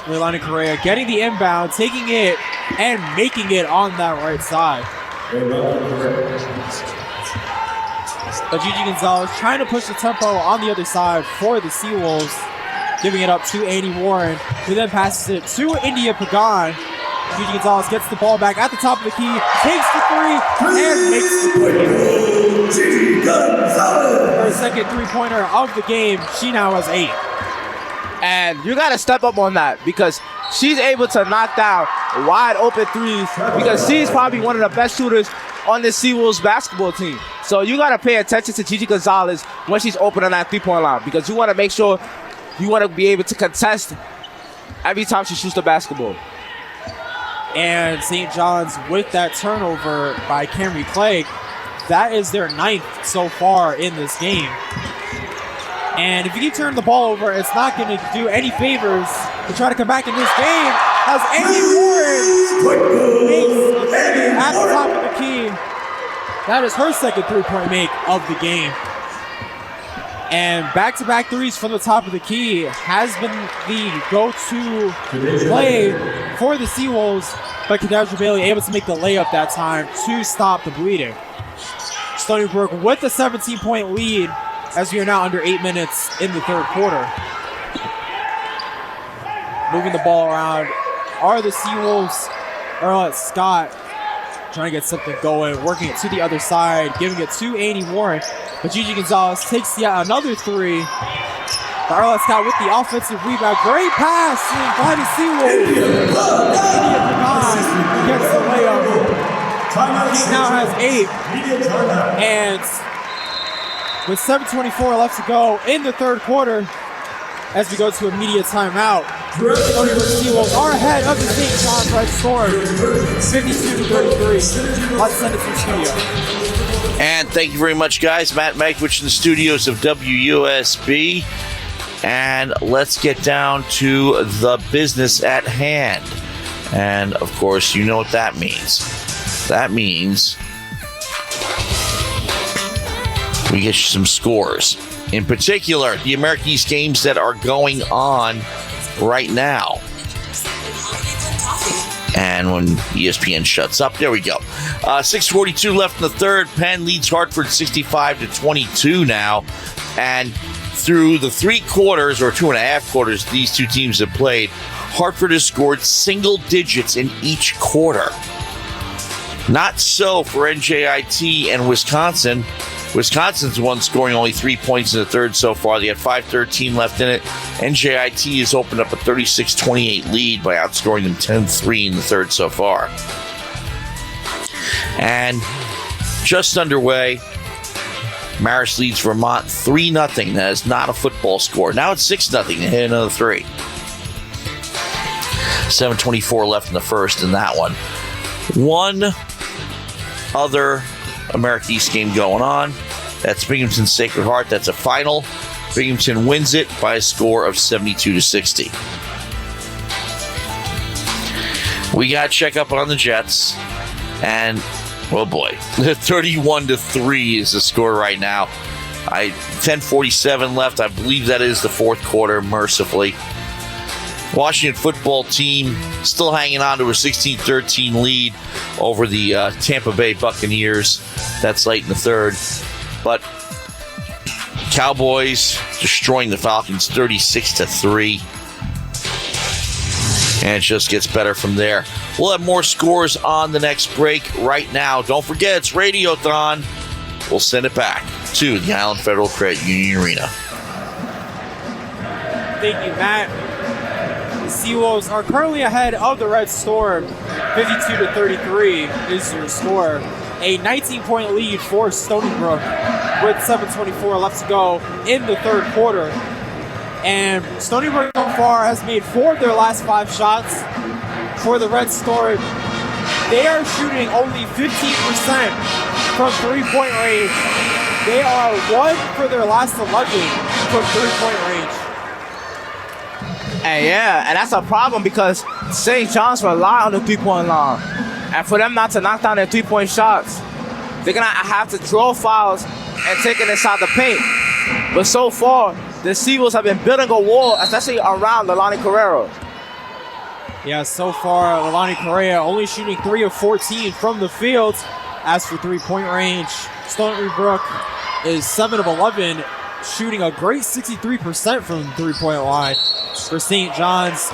Leilani Correa getting the inbound, taking it, and making it on that right side. But Gigi Gonzalez trying to push the tempo on the other side for the Seawolves, giving it up to Annie Warren, who then passes it to India Pagan. Gigi Gonzalez gets the ball back at the top of the key, takes the three, and makes the three. Her second three-pointer of the game. She now has 8. And you got to step up on that because she's able to knock down wide open threes because she's probably one of the best shooters on the Seawolves basketball team. So you got to pay attention to Gigi Gonzalez when she's open on that three-point line because you want to make sure You want to be able to contest every time she shoots the basketball. And St. John's with that turnover by Camry Clegg, that is their 9th so far in this game. And if you keep turning the ball over, it's not going to do any favors to try to come back in this game. As Amy Warren makes at the top of the key. That is her second three-point make of the game. And back-to-back threes from the top of the key has been the go-to play for the Seawolves, but Kadajra Bailey able to make the layup that time to stop the bleeding. Stony Brook with a 17-point lead as we are now under 8 minutes in the third quarter. Moving the ball around are the Seawolves. Arlette Scott trying to get something going, working it to the other side, giving it to Annie Warren. But Gigi Gonzalez takes yet another three. But Arlette Scott with the offensive rebound. Great pass by the Seawolves. India Pagan gets the layup. He now has 8. And with 7:24 left to go in the third quarter, as we go to immediate timeout, Stony Brook Seawolves are ahead of the St. John's Red Storm, 52-33. Let's send it to the studio. And thank you very much, guys. Matt Mankiewicz in the studios of WUSB. And let's get down to the business at hand. And, of course, you know what that means. That means we get you some scores. In particular, the American East games that are going on right now. And when ESPN shuts up, there we go. 6:42 left in the third. Penn leads Hartford 65-22 now. And through the 3 quarters, or 2.5 quarters, these two teams have played, Hartford has scored single digits in each quarter. Not so for NJIT and Wisconsin. Wisconsin's the one scoring only 3 points in the third so far. They had 5:13 left in it. NJIT has opened up a 36-28 lead by outscoring them 10-3 in the third so far. And just underway, Marist leads Vermont 3-0. That is not a football score. Now it's 6-0. They hit another 3. 7:24 left in the first in that one. One other American East game going on. That's Binghamton Sacred Heart. That's a final. Binghamton wins it by a score of 72-60. We got to check up on the Jets. And, oh boy, 31-3 is the score right now. 10:47 left. I believe that is the fourth quarter, mercifully. Washington football team still hanging on to a 16-13 lead over the Tampa Bay Buccaneers. That's late in the third. But Cowboys destroying the Falcons 36-3. And it just gets better from there. We'll have more scores on the next break right now. Don't forget, it's Radiothon. We'll send it back to the Island Federal Credit Union Arena. Thank you, Matt. Seawolves are currently ahead of the Red Storm. 52-33 is your score. A 19-point lead for Stony Brook with 7:24 left to go in the third quarter. And Stony Brook so far has made 4 of their last 5 shots. For the Red Storm, they are shooting only 15% from three-point range. They are 1 for their last 11 from three-point range. And yeah, and that's a problem because St. John's rely on the three-point line. And for them not to knock down their three-point shots, they're going to have to draw fouls and take it inside the paint. But so far, the Seawolves have been building a wall, especially around Leilani Carrera. Yeah, so far, Leilani Correa only shooting 3 of 14 from the field. As for three-point range, Stony Brook is 7 of 11, shooting a great 63% from the three-point line. For St. John's,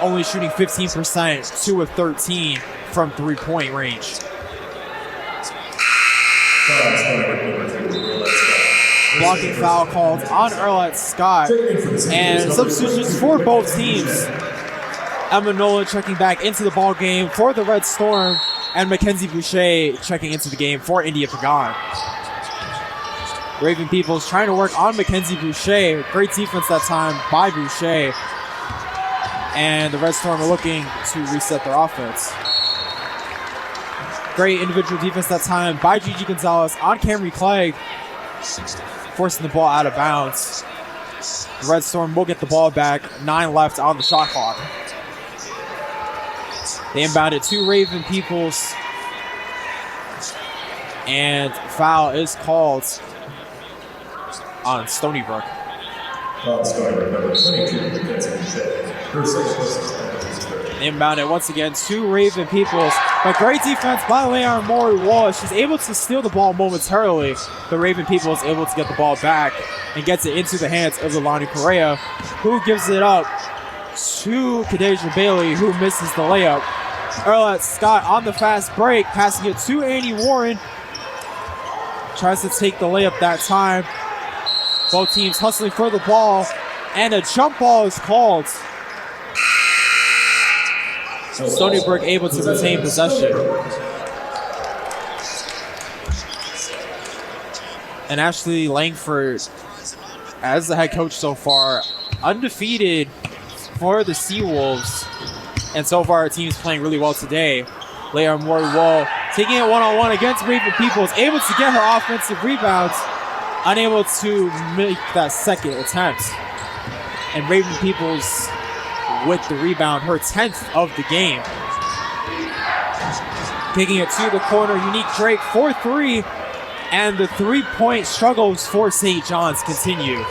only shooting 15%, 2 of 13 from three-point range. Blocking foul called on Arlette Scott. And substitutions for both teams. Emma Nolan checking back into the ball game for the Red Storm, and Mackenzie Boucher checking into the game for India Pagan. Raven Peoples trying to work on Mackenzie Boucher. Great defense that time by Boucher. And the Red Storm are looking to reset their offense. Great individual defense that time by Gigi Gonzalez on Camry Clegg, forcing the ball out of bounds. The Red Storm will get the ball back. 9 left on the shot clock. They inbound it to Raven Peoples. And foul is called on Stony Brook. Foul starter number 22, Mackenzie Boucher. Her second personal foul. Inbound it once again to Raven Peoples. But great defense by Leon Mori Wallace. She's able to steal the ball momentarily. The Raven Peoples able to get the ball back and gets it into the hands of Elani Correa, who gives it up to Kadeja Bailey, who misses the layup. Arlette Scott on the fast break, passing it to Annie Warren. Tries to take the layup that time. Both teams hustling for the ball, and a jump ball is called. Stony Brook able to retain possession. And Ashley Langford, as the head coach so far, undefeated for the Seawolves. And so far our team is playing really well today. Leah Mori-Wall taking it one-on-one against Raven Peoples, able to get her offensive rebounds, unable to make that second attempt. And Raven Peoples with the rebound, her 10th of the game. Kicking it to the corner, Unique Drake for 3, and the 3-point struggles for St. John's continue.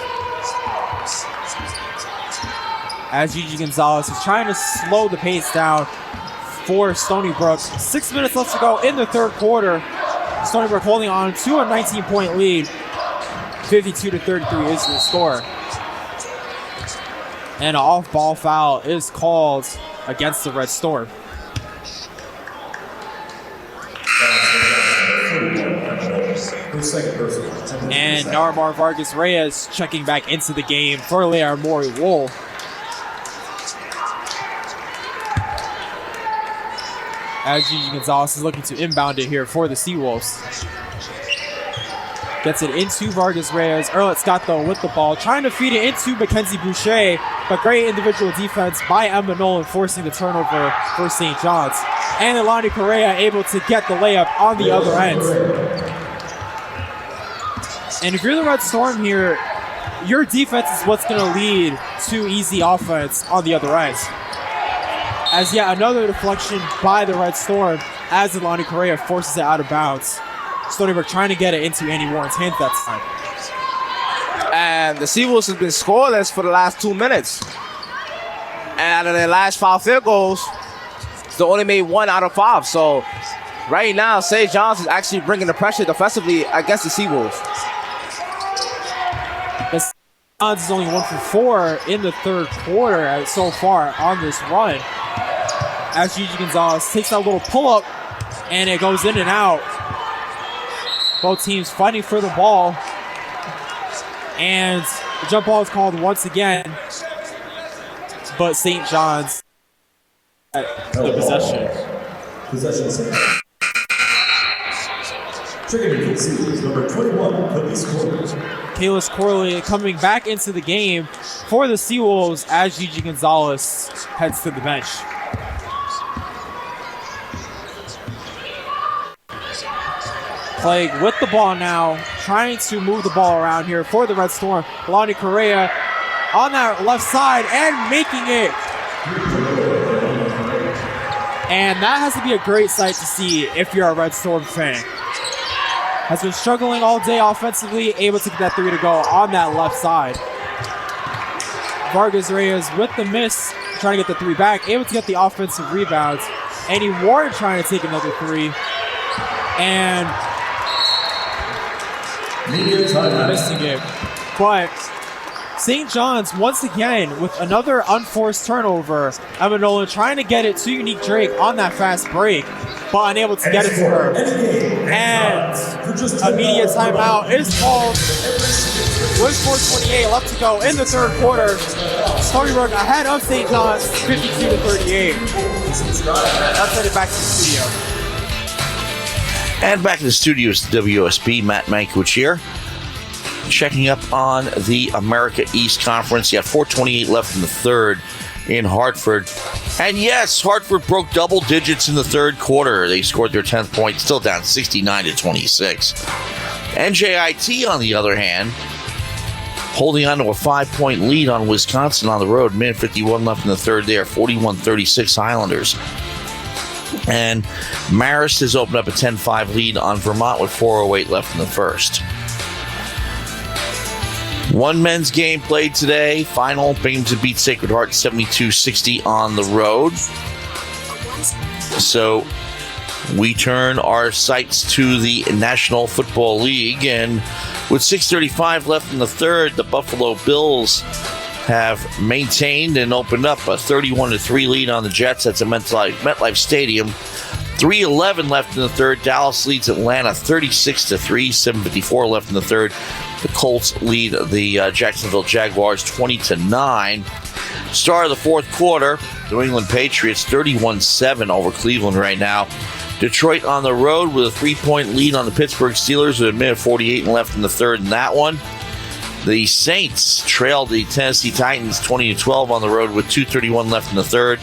As Gigi Gonzalez is trying to slow the pace down for Stony Brook. 6 minutes left to go in the third quarter. Stony Brook holding on to a 19-point lead. 52-33 is the score. And an off-ball foul is called against the Red Storm. And Narmar Vargas Reyes checking back into the game for Leah Mori-Wool. As Gigi Gonzalez is looking to inbound it here for the Seawolves. Gets it into Vargas Reyes. Arlette Scott, though, with the ball, trying to feed it into Mackenzie Boucher, but great individual defense by Emma Nolan, forcing the turnover for St. John's. And Elani Correa able to get the layup on the other end. And if you're the Red Storm here, your defense is what's going to lead to easy offense on the other end. As yet another deflection by the Red Storm as Elani Correa forces it out of bounds. Stony Brook trying to get it into Annie Warren's hand that time. And the Seawolves has been scoreless for the last 2 minutes. And out of their last 5 field goals, they only made 1 out of 5. So right now, St. John's is actually bringing the pressure defensively against the Seawolves. The St. John's is only 1 for 4 in the third quarter so far on this run. As Gigi Gonzalez takes that little pull-up, and it goes in and out. Both teams fighting for the ball. And the jump ball is called once again. But St. John's at the possession. Possession St. Trigger conceded number 21, Kalis Corley coming back into the game for the Seawolves as Gigi Gonzalez heads to the bench. Clegg with the ball now, trying to move the ball around here for the Red Storm. Elani Correa on that left side and making it. And that has to be a great sight to see if you're a Red Storm fan. Has been struggling all day offensively, able to get that 3 to go on that left side. Vargas Reyes with the miss, trying to get the 3 back, able to get the offensive rebounds. Annie Warren trying to take another 3. And missing it. But St. John's once again with another unforced turnover. Emma Nolan trying to get it to Unique Drake on that fast break, but unable to get it to her. And immediate timeout is called with 4:28 left to go in the third quarter. Stony Brook ahead of St. John's 52-38. Let's send it back to the studio. And back in the studio is WUSB, Matt Mankiewicz here. checking up on the America East Conference. You got 4:28 left in the third in Hartford. And yes, Hartford broke double digits in the third quarter. They scored their 10th point, still down 69-26. NJIT, on the other hand, holding on to a 5-point lead on Wisconsin on the road. Minute 51 left in the third there, 41-36 Highlanders. And Marist has opened up a 10-5 lead on Vermont with 4:08 left in the first. One men's game played today. Final, Binghamton beat Sacred Heart 72-60 on the road. So we turn our sights to the National Football League. And with 6:35 left in the third, the Buffalo Bills have maintained and opened up a 31-3 lead on the Jets. That's at MetLife Stadium. 3:11 left in the third. Dallas leads Atlanta 36-3. 7:54 left in the third. The Colts lead the Jacksonville Jaguars 20-9. Start of the fourth quarter, New England Patriots 31-7 over Cleveland right now. Detroit on the road with a 3-point lead on the Pittsburgh Steelers with a minute 48 left in the third in that one. The Saints trailed the Tennessee Titans 20-12 on the road with 2:31 left in the third.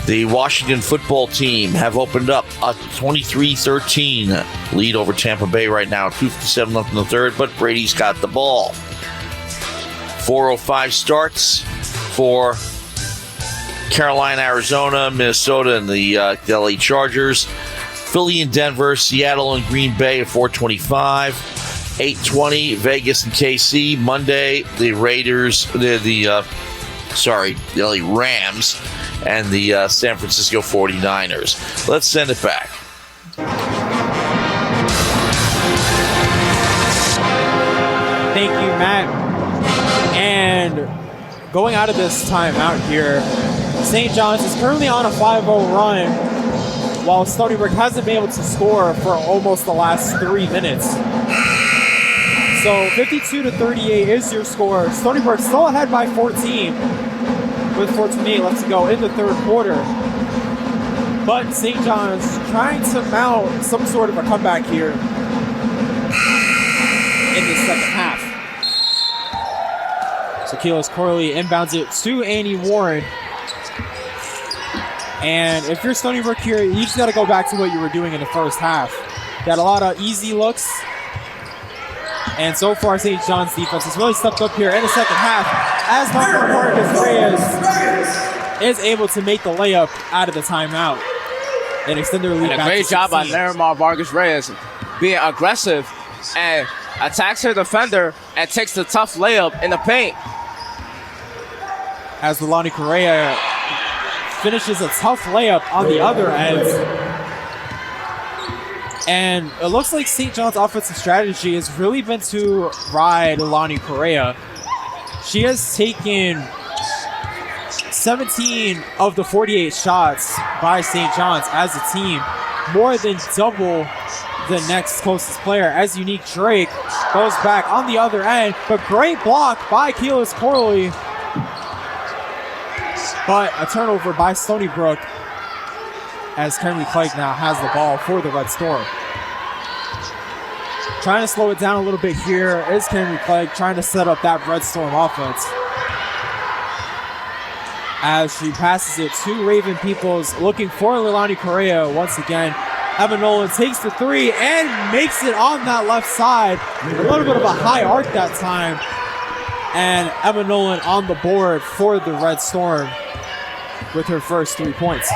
The Washington football team have opened up a 23-13 lead over Tampa Bay right now. 2:57 left in the third, but Brady's got the ball. 4:05 starts for Carolina, Arizona, Minnesota, and the LA Chargers. Philly and Denver, Seattle and Green Bay at 4:25. 8:20, Vegas and KC. Monday, the LA Rams and the San Francisco 49ers. Let's send it back. Thank you, Matt. And going out of this timeout here, St. John's is currently on a 5-0 run, while Stony Brook hasn't been able to score for almost the last 3 minutes. So 52-38 is your score. Stony Brook still ahead by 14 with 4:28 left to go in the third quarter. But St. John's trying to mount some sort of a comeback here in the second half. So Keelis Corley inbounds it to Andy Warren. And if you're Stony Brook here, you just got to go back to what you were doing in the first half. You had a lot of easy looks. And so far, St. John's defense has really stepped up here in the second half as Marcus Reyes is able to make the layup out of the timeout and extend their lead. And a great job by Neymar Vargas Reyes being aggressive and attacks her defender and takes the tough layup in the paint. As Lonnie Correa finishes a tough layup on the other end. And it looks like St. John's offensive strategy has really been to ride Lonnie Correa. She has taken 17 of the 48 shots by St. John's as a team, more than double the next closest player, as Unique Drake goes back on the other end. But great block by Keelis Corley. But a turnover by Stony Brook, as Henry Clegg now has the ball for the Red Storm. Trying to slow it down a little bit here is Henry Clegg, trying to set up that Red Storm offense. As she passes it to Raven Peoples, looking for Leilani Correa once again. Emma Nolan takes the three and makes it on that left side. A little bit of a high arc that time. And Emma Nolan on the board for the Red Storm with her first 3 points.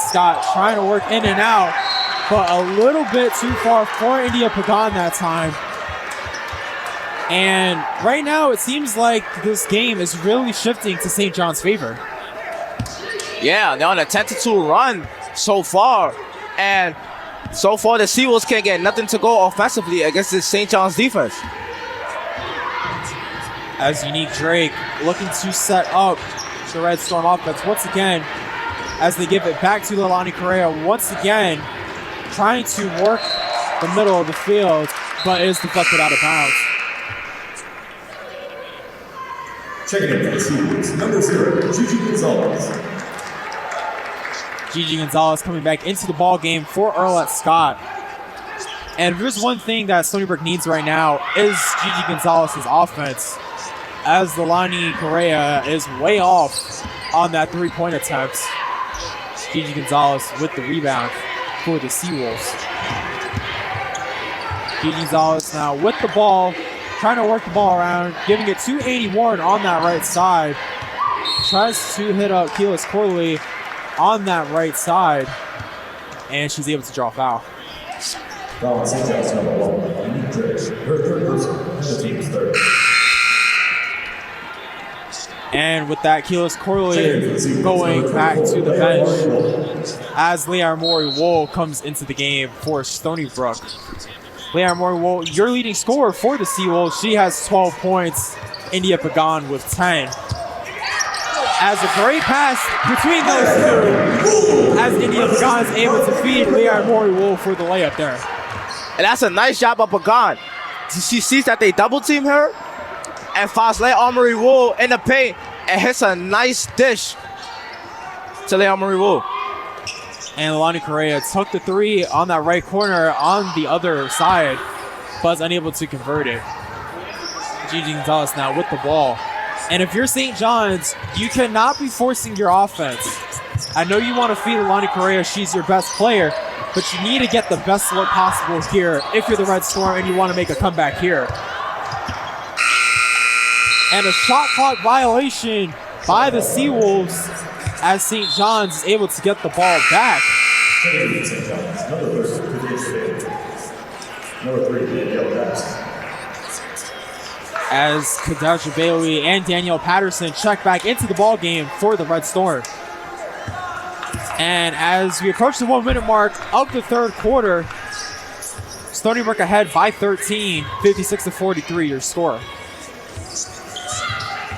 Scott trying to work in and out, but a little bit too far for India Pagan that time. And right now it seems like this game is really shifting to St. John's favor. Yeah, they're on a 10-2 run so far. And so far the Seawolves can't get nothing to go offensively against this St. John's defense. As Unique Drake looking to set up the Red Storm offense once again, as they give it back to Leilani Correa once again, trying to work the middle of the field, but is deflected out of bounds. Checking in for the Seawolves, number 0, Gigi Gonzalez. Gigi Gonzalez coming back into the ball game for Arlette Scott. And if there's one thing that Stony Brook needs right now is Gigi Gonzalez's offense, as Leilani Correa is way off on that three-point attempt. Gigi Gonzalez with the rebound for the Seawolves. Gigi Gonzalez now with the ball, trying to work the ball around, giving it to Amy Warren on that right side. Tries to hit up Keelis Corley on that right side, and she's able to draw a foul. Foul on St. John's number 1, Amy Driggs, her third person, and the team's third. And with that, Keelis Corley going back to the bench as Leah Mori-Wool comes into the game for Stony Brook. Leah Mori-Wool, your leading scorer for the Seawolves. She has 12 points. India Pagan with 10. As a great pass between those two, as India Pagan is able to feed Leah Mori-Wool for the layup there. And that's a nice job of Pagan. She sees that they double team her and finds Leah Mori-Wool in the paint and hits a nice dish to Leah Mori-Wool. And Leilani Correa took the three on that right corner on the other side, but is unable to convert it. Gigi Gonzalez now with the ball. And if you're St. John's, you cannot be forcing your offense. I know you want to feed Leilani Correa, she's your best player, but you need to get the best look possible here if you're the Red Storm and you want to make a comeback here. And a shot clock violation by the Seawolves as St. John's is able to get the ball back. St. John's, number 3, Yellow Caps. As Kadasha Bailey and Danielle Patterson check back into the ball game for the Red Storm. And as we approach the 1 minute mark of the third quarter, Stony Brook ahead by 13, 56-43 your score.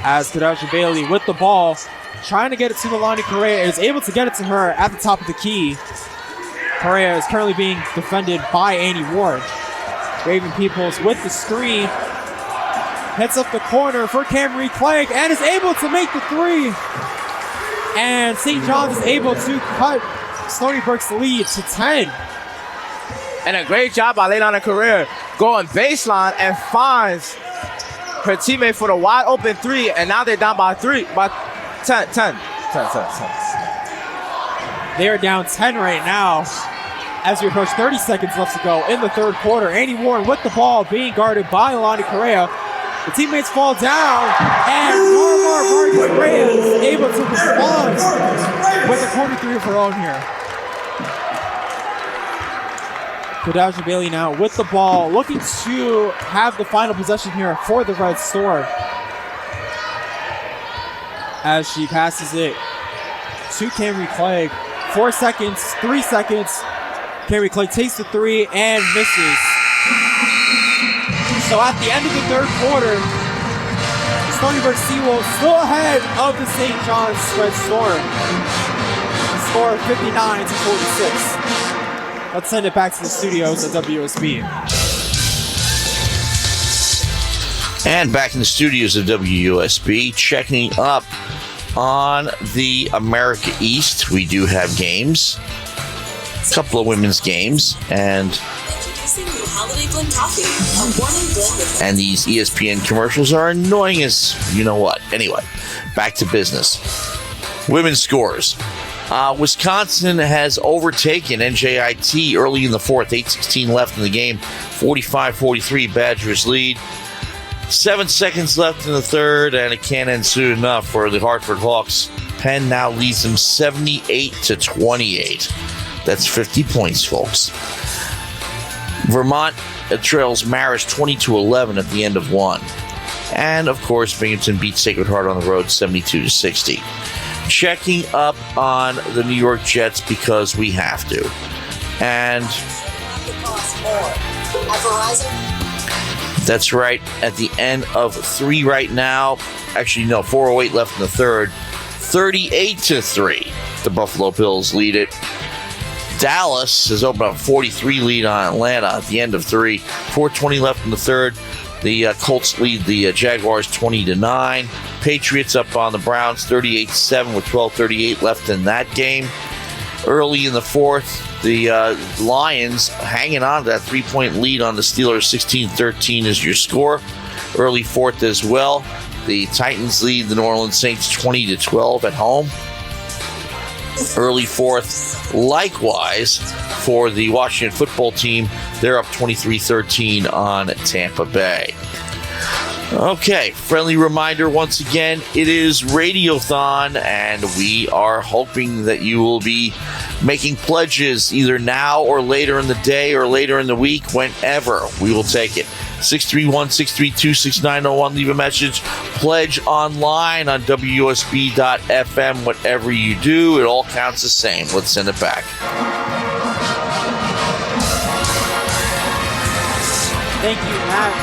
As Kadasha Bailey with the ball, trying to get it to Leilani Correa, is able to get it to her at the top of the key. Correa is currently being defended by Annie Ward. Raven Peoples with the screen, hits up the corner for Camry Clegg and is able to make the three. And St. John's is able to cut Stony Brook's lead to 10. And a great job by Leilani Correa going baseline and finds her teammate for the wide open three, and now they're down by 10. They are down 10 right now as we approach 30 seconds left to go in the third quarter. Annie Warren with the ball being guarded by Leilani Correa. The teammates fall down, and Norma Vargas Reyes is able to respond with a corner three of her own here. Kadasha Bailey now with the ball, looking to have the final possession here for the Red Storm. As she passes it to Camry Clegg. 4 seconds, 3 seconds. Camry Clegg takes the three and misses. So at the end of the third quarter, Stony Brook Seawolves still ahead of the St. John's Red Storm. The score of 59-46. Let's send it back to the studios at WUSB. And back in the studios of WUSB, checking up on the America East. We do have games, a couple of women's games, and these ESPN commercials are annoying as you know what. Anyway, back to business. Women's scores. Wisconsin has overtaken NJIT early in the fourth. 8:16 left in the game. 45-43 Badgers lead. 7 seconds left in the third, and it can't end soon enough for the Hartford Hawks. Penn now leads them 78-28. That's 50 points, folks. Vermont trails Marist 20-11 at the end of one. And, of course, Binghamton beats Sacred Heart on the road 72-60. Checking up on the New York Jets because we have to. And that's right, at the end of three right now. Actually, no, 4:08 left in the third. 38-3. The Buffalo Bills lead it. Dallas has opened up a 43 lead on Atlanta at the end of three. 4:20 left in the third. The Colts lead the Jaguars 20-9. Patriots up on the Browns 38-7 with 12:38 left in that game. early in the fourth. The Lions hanging on to that 3-point lead on the Steelers. 16-13 is your score. Early fourth as well. The Titans lead the New Orleans Saints 20-12 at home. Early fourth, likewise, for the Washington football team. They're up 23-13 on Tampa Bay. Okay, friendly reminder once again, it is Radiothon, and we are hoping that you will be making pledges either now or later in the day or later in the week, whenever. We will take it. 631-632-6901. Leave a message. Pledge online on WUSB.FM. Whatever you do, it all counts the same. Let's send it back. Thank you, Matt.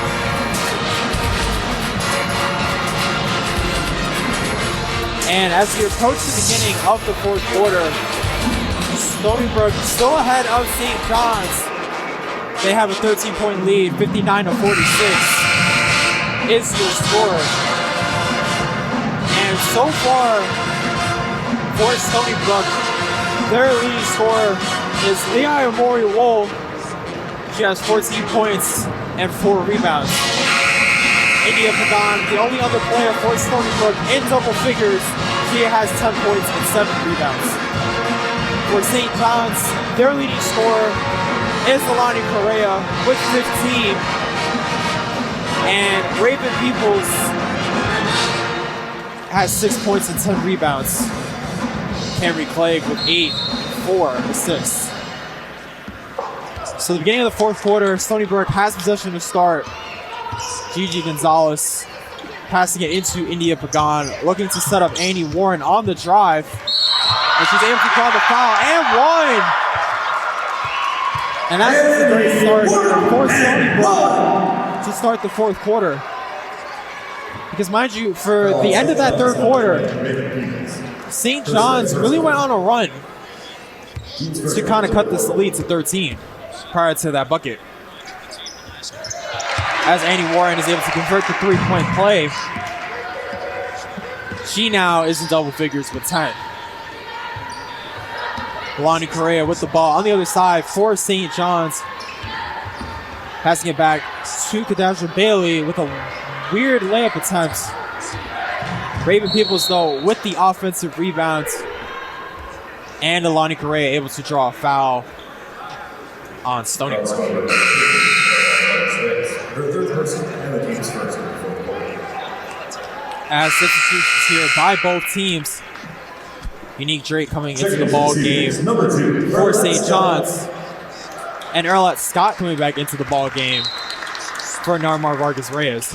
And as we approach the beginning of the fourth quarter, Stony Brook still ahead of St. John's. They have a 13-point lead, 59-46 is your score. And so far for Stony Brook, their leading scorer is Leon and Mo Sise. She has 14 points and 4 rebounds. India Pagan, the only other player for Stony Brook in double figures, she has 10 points and 7 rebounds. For St. John's, their leading scorer is Alani Correa with 15. And Raven Peoples has 6 points and 10 rebounds. Camry Clegg with 8, 4 assists. So the beginning of the fourth quarter, Stony Brook has possession to start. Gigi Gonzalez passing it into India Pagan, looking to set up Annie Warren on the drive. And she's able to call the foul, and one! And that's a great start for Stony Brook to start the fourth quarter. Because mind you, for the end of that third quarter, St. John's really went on a run to kind of cut this lead to 13 prior to that bucket. As Annie Warren is able to convert the three-point play, she now is in double figures with 10. Lonnie Correa with the ball on the other side for St. John's. Passing it back to Kadasha Bailey with a weird layup attempt. Raven Peoples, though, with the offensive rebounds. And Alani Correa able to draw a foul on Stony Brook. As substitutions here by both teams. Unique Drake coming into the ball game for St. John's. And Erlette Scott coming back into the ball game for Narmar Vargas Reyes.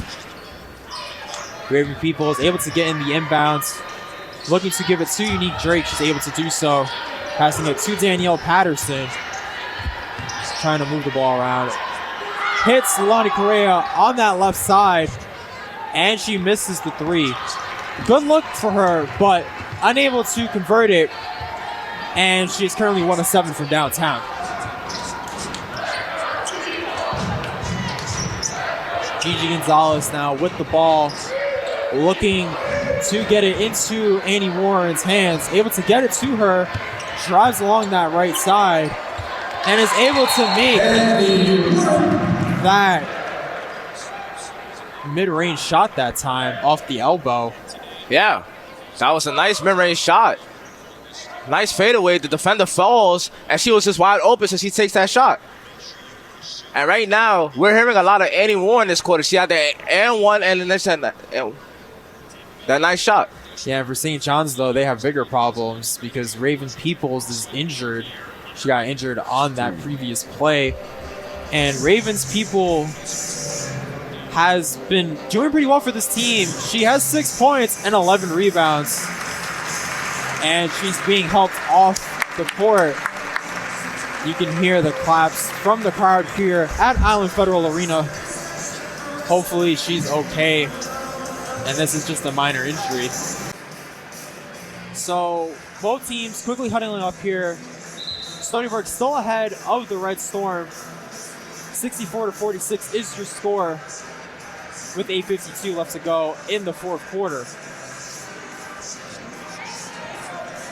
Raven Peoples able to get in the inbounds. Looking to give it to Unique Drake. She's able to do so. Passing it to Danielle Patterson. Trying to move the ball around. Hits Lonnie Correa on that left side. And she misses the three. Good look for her, but unable to convert it. And she is currently 1 of 7 from downtown. Gigi Gonzalez now with the ball. Looking to get it into Annie Warren's hands. Able to get it to her. Drives along that right side. And is able to make that mid-range shot that time off the elbow. Yeah, that was a nice mid-range shot. Nice fadeaway. The defender falls, and she was just wide open, so she takes that shot. And right now, we're hearing a lot of Annie Warren this quarter. She had the and one, and then that nice shot. Yeah, for St. John's, though, they have bigger problems because Raven Peoples is injured. She got injured on that previous play. And Raven's People has been doing pretty well for this team. She has 6 points and 11 rebounds. And she's being helped off the court. You can hear the claps from the crowd here at Island Federal Arena. Hopefully she's okay. And this is just a minor injury. So both teams quickly huddling up here. Stony Brook still ahead of the Red Storm. 64-46 is your score with 8:52 left to go in the fourth quarter.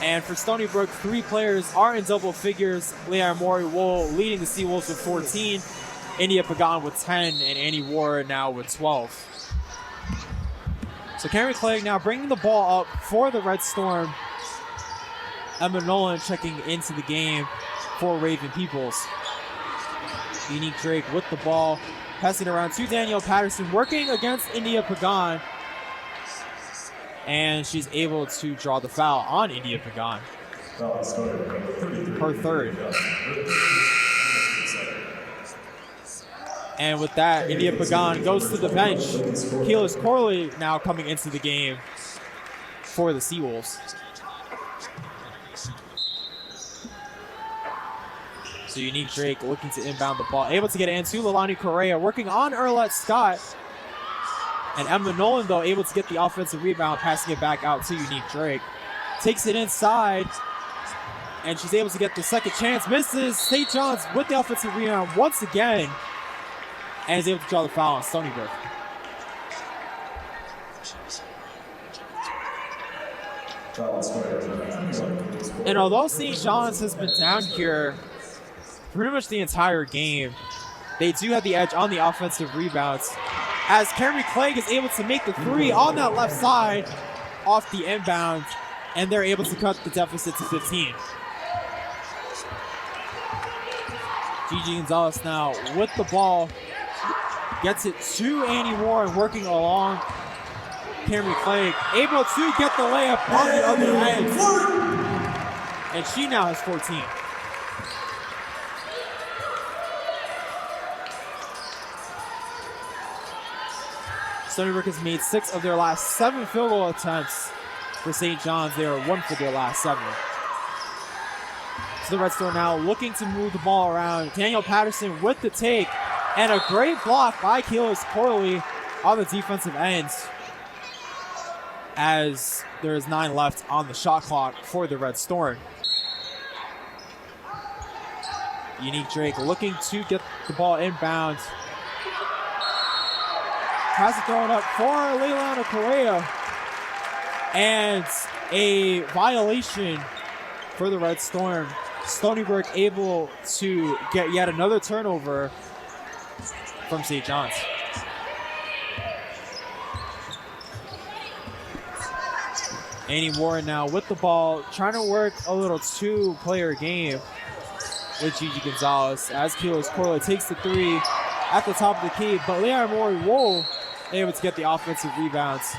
And for Stony Brook, 3 players are in double figures. Leon Mori Wool leading the Seawolves with 14, India Pagan with 10, and Annie Ward now with 12. So Cameron Clegg now bringing the ball up for the Red Storm. Emma Nolan checking into the game for Raven Peoples. Unique Drake with the ball, passing around to Danielle Patterson, working against India Pagan. And she's able to draw the foul on India Pagan. Her third. And with that, India Pagan goes to the bench. Keyless Corley now coming into the game for the Seawolves. So Unique Drake looking to inbound the ball. Able to get it into Leilani Correa, working on Erlette Scott. And Emma Nolan, though, able to get the offensive rebound, passing it back out to Unique Drake. Takes it inside, and she's able to get the second chance. Misses. St. John's with the offensive rebound once again, and is able to draw the foul on Stony Brook. And although St. John's has been down here pretty much the entire game, they do have the edge on the offensive rebounds, as Cameron Clegg is able to make the 3 on that left side off the inbound, and they're able to cut the deficit to 15. Gigi Gonzalez now with the ball, gets it to Annie Warren, working along Cameron Clegg, able to get the layup on the other end, and she now has 14. Stony Brook has made 6 of their last 7 field goal attempts. For St. John's, they are 1 for their last 7. So the Red Storm now looking to move the ball around. Danielle Patterson with the take, and a great block by Keyless Corley on the defensive end, as there is 9 left on the shot clock for the Red Storm. Unique Drake looking to get the ball inbound. Has it thrown up for Leilani Correa. And a violation for the Red Storm. Stony Brook able to get yet another turnover from St. John's. Annie Warren now with the ball, trying to work a little 2-player game with Gigi Gonzalez, as Keyless Corley takes the 3 at the top of the key, but Leon Mori Wool able to get the offensive rebounds,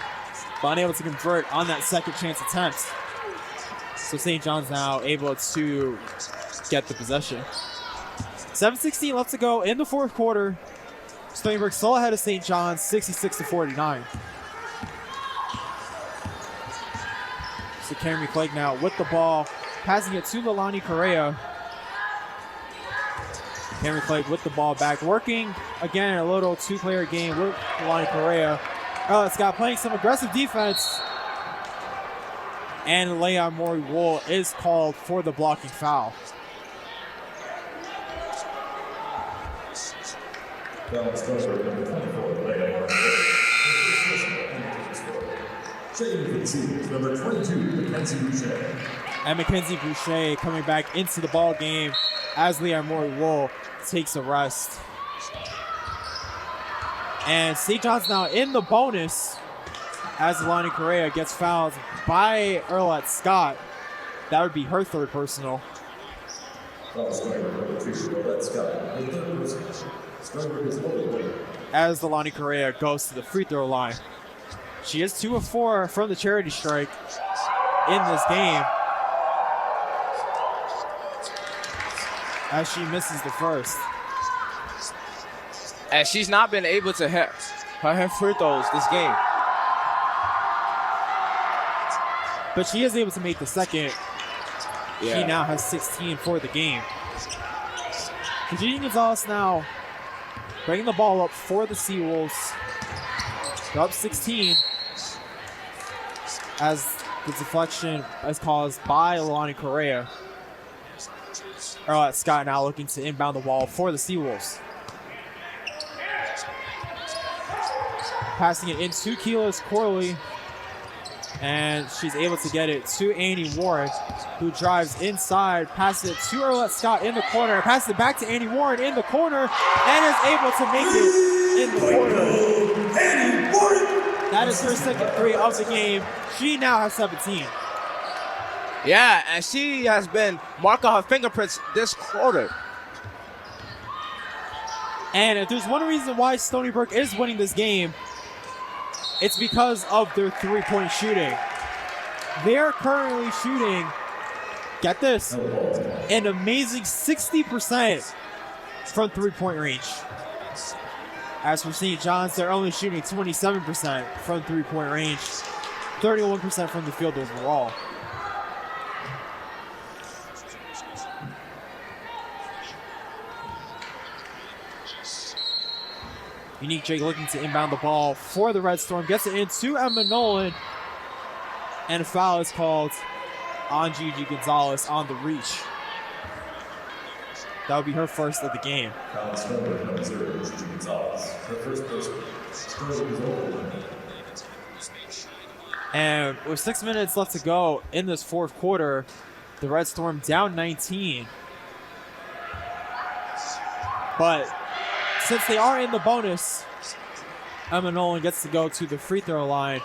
but unable to convert on that second chance attempt. So St. John's now able to get the possession. 7:16 left to go in the 4th quarter. Stony Brook still ahead of St. John's, 66-49. So Cameron Clegg now with the ball, passing it to Leilani Correa. Cameron Clegg with the ball back, working again a little 2-player game with Leilani Correa. Erlette Scott playing some aggressive defense, and Leon Mori Wool is called for the blocking foul. Number 22, Mackenzie Boucher. And Mackenzie Boucher coming back into the ball game as Leon Mori Wool takes a rest. And St. John's now in the bonus as Leilani Correa gets fouled by Erlette Scott. That would be her 3rd personal. As Leilani Correa goes to the free throw line. She is 2 of 4 from the charity strike in this game, as she misses the first. And she's not been able to hit her free throws this game. But she is able to make the second. Yeah. She now has 16 for the game. Gigi Gonzalez now bringing the ball up for the Seawolves. They're up 16 as the deflection is caused by Leilani Correa. Erlette Scott now looking to inbound the ball for the Seawolves. Passing it into Keyless Corley. And she's able to get it to Annie Warren, who drives inside, passes it to Arlette Scott in the corner, passes it back to Annie Warren in the corner, and is able to make it in the corner. Annie Warren! That is her second three of the game. She now has 17. Yeah, and she has been marking her fingerprints this quarter. And if there's one reason why Stony Brook is winning this game, it's because of their three-point shooting. They're currently shooting, get this, an amazing 60% from three-point range. As for St. John's, they're only shooting 27% from three-point range, 31% from the field overall. Unique Drake looking to inbound the ball for the Red Storm. Gets it into Emma Nolan. And a foul is called on Gigi Gonzalez on the reach. That would be her first of the game. Foul number 0, Gigi Gonzalez. Her first personal. Sterling is over. And with 6 minutes left to go in this fourth quarter, the Red Storm down 19. But since they are in the bonus, Emma Nolan gets to go to the free throw line,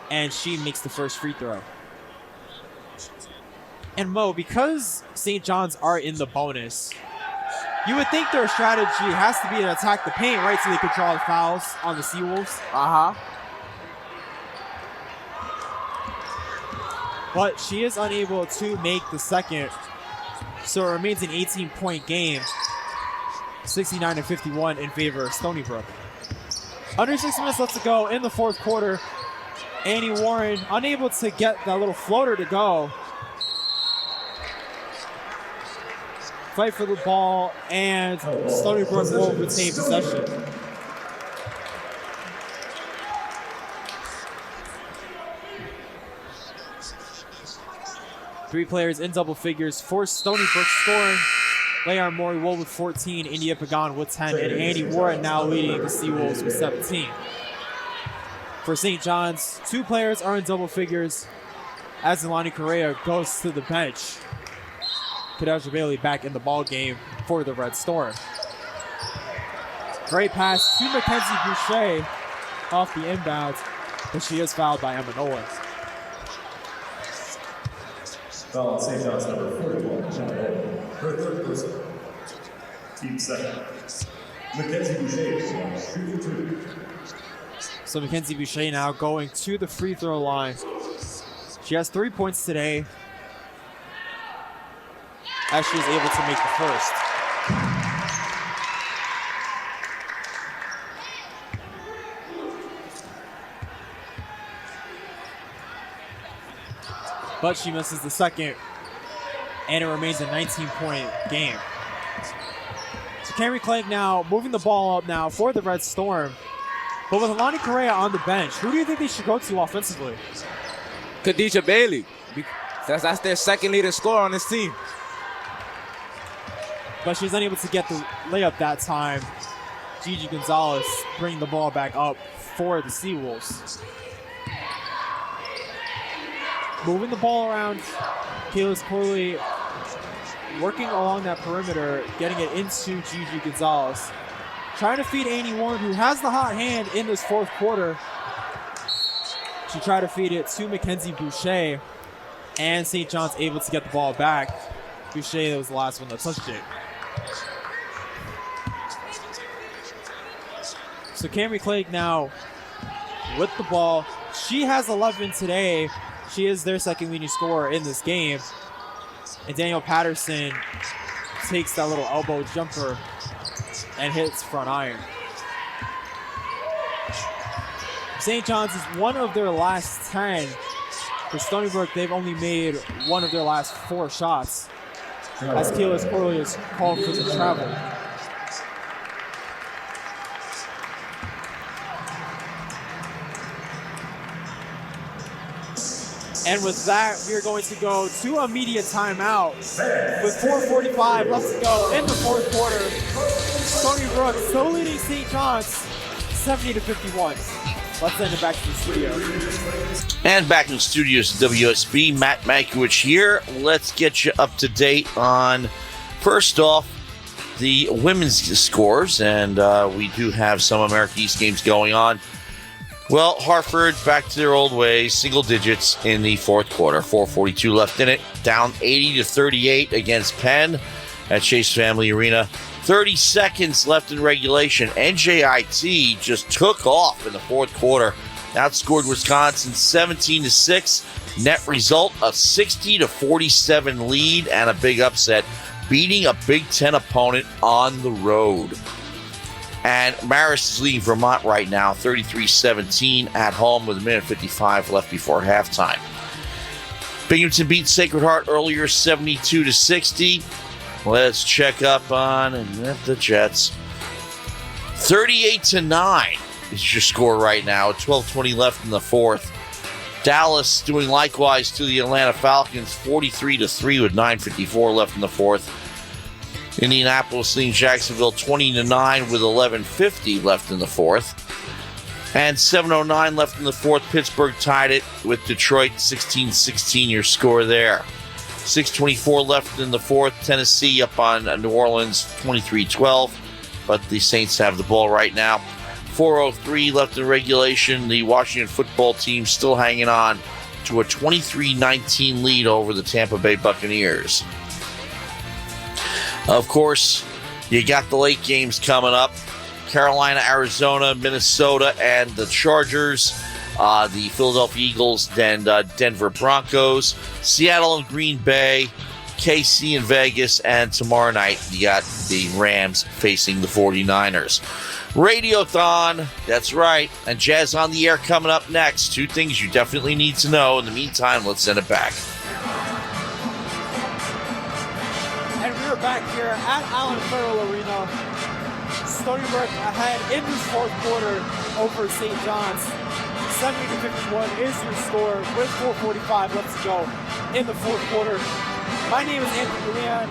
and she makes the first free throw. And Mo, because St. John's are in the bonus, you would think their strategy has to be to attack the paint, right, so they could draw the fouls on the Seawolves. But she is unable to make the second, so it remains an 18-point game. 69-51 in favor of Stony Brook. Under 6 minutes left to go in the fourth quarter. Annie Warren unable to get that little floater to go. Fight for the ball, and Stony Brook will retain possession. Three players in double figures for Stony Brook scoring. Leon Mori Wool with 14, India Pagan with 10, and Annie Warren now leading the Seawolves with 17. For St. John's, two players are in double figures as Ilani Correa goes to the bench. Kadeja Bailey back in the ball game for the Red Storm. Great pass to Mackenzie Boucher off the inbound, but she is fouled by Emma Nolan. Foul on St. John's number 41, Emma Nolan. Her third person. Team second. Mackenzie Boucher, shooting two. So Mackenzie Boucher now going to the free throw line. She has 3 points today, as she is able to make the first. But she misses the second, and it remains a 19-point game. So Camry Clegg now moving the ball up now for the Red Storm. But with Ilani Correa on the bench, who do you think they should go to offensively? Kadeja Bailey. That's their second leading scorer on this team. But she's unable to get the layup that time. Gigi Gonzalez bringing the ball back up for the Seawolves. Moving the ball around, Kayla's Corley working along that perimeter, getting it into Gigi Gonzalez. Trying to feed Annie Warren, who has the hot hand in this fourth quarter. She tried to feed it to Mackenzie Boucher, and St. John's able to get the ball back. Boucher, that was the last one that touched it. So Camry Clegg now with the ball. She has 11 today. She is their second leading scorer in this game. And Danielle Patterson takes that little elbow jumper and hits front iron. St. John's is one of their last 10. For Stony Brook, they've only made one of their last 4 shots, as Keyless Corley is called for the travel. And with that, we are going to go to a media timeout with 4:45 left to go in the fourth quarter. Stony Brook still leading St. John's 70-51. Let's send it back to the studio. And back in the studios, WSB, Matt Mankiewicz here. Let's get you up to date on, first off, the women's scores. And we do have some America East games going on. Well, Hartford back to their old ways, single digits in the fourth quarter. 4:42 left in it, down 80-38 against Penn at Chase Family Arena. 30 seconds left in regulation. NJIT just took off in the fourth quarter. Outscored Wisconsin 17-6. Net result a 60-47 lead and a big upset, beating a Big Ten opponent on the road. And Marist is leading Vermont right now, 33-17 at home with 1:55 left before halftime. Binghamton beat Sacred Heart earlier, 72-60. Let's check up on the Jets. 38-9 is your score right now. 12:20 left in the fourth. Dallas doing likewise to the Atlanta Falcons, 43-3 with 9:54 left in the fourth. Indianapolis leading Jacksonville 20-9 with 11:50 left in the fourth. And 7:09 left in the fourth. Pittsburgh tied it with Detroit, 16-16 your score there. 6:24 left in the fourth. Tennessee up on New Orleans 23-12, but the Saints have the ball right now. 4:03 left in regulation. The Washington football team still hanging on to a 23-19 lead over the Tampa Bay Buccaneers. Of course, you got the late games coming up. Carolina, Arizona, Minnesota, and the Chargers. The Philadelphia Eagles and Denver Broncos. Seattle and Green Bay. KC and Vegas. And tomorrow night, you got the Rams facing the 49ers. Radiothon, that's right. And Jazz on the Air coming up next. Two things you definitely need to know. In the meantime, let's send it back. And we're back here at Allen Federal Arena. Stony Brook ahead in this fourth quarter over St. John's. 70-51 is your score with 4:45 left to go in the fourth quarter. My name is Anthony Leon.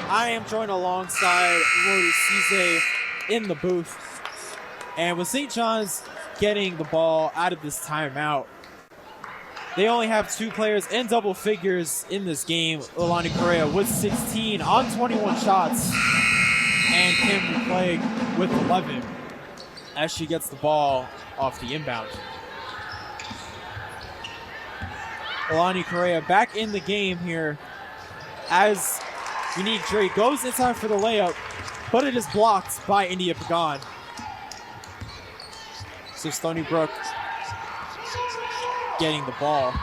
I am joined alongside Leon and Mo Sise in the booth. And with St. John's getting the ball out of this timeout, they only have two players in double figures in this game. Leilani Correa with 16 on 21 shots. And Cameron Clegg with 11 as she gets the ball off the inbound. Leilani Correa back in the game here as Unique Drake goes inside for the layup, but it is blocked by India Pagan. So Stony Brook getting the ball.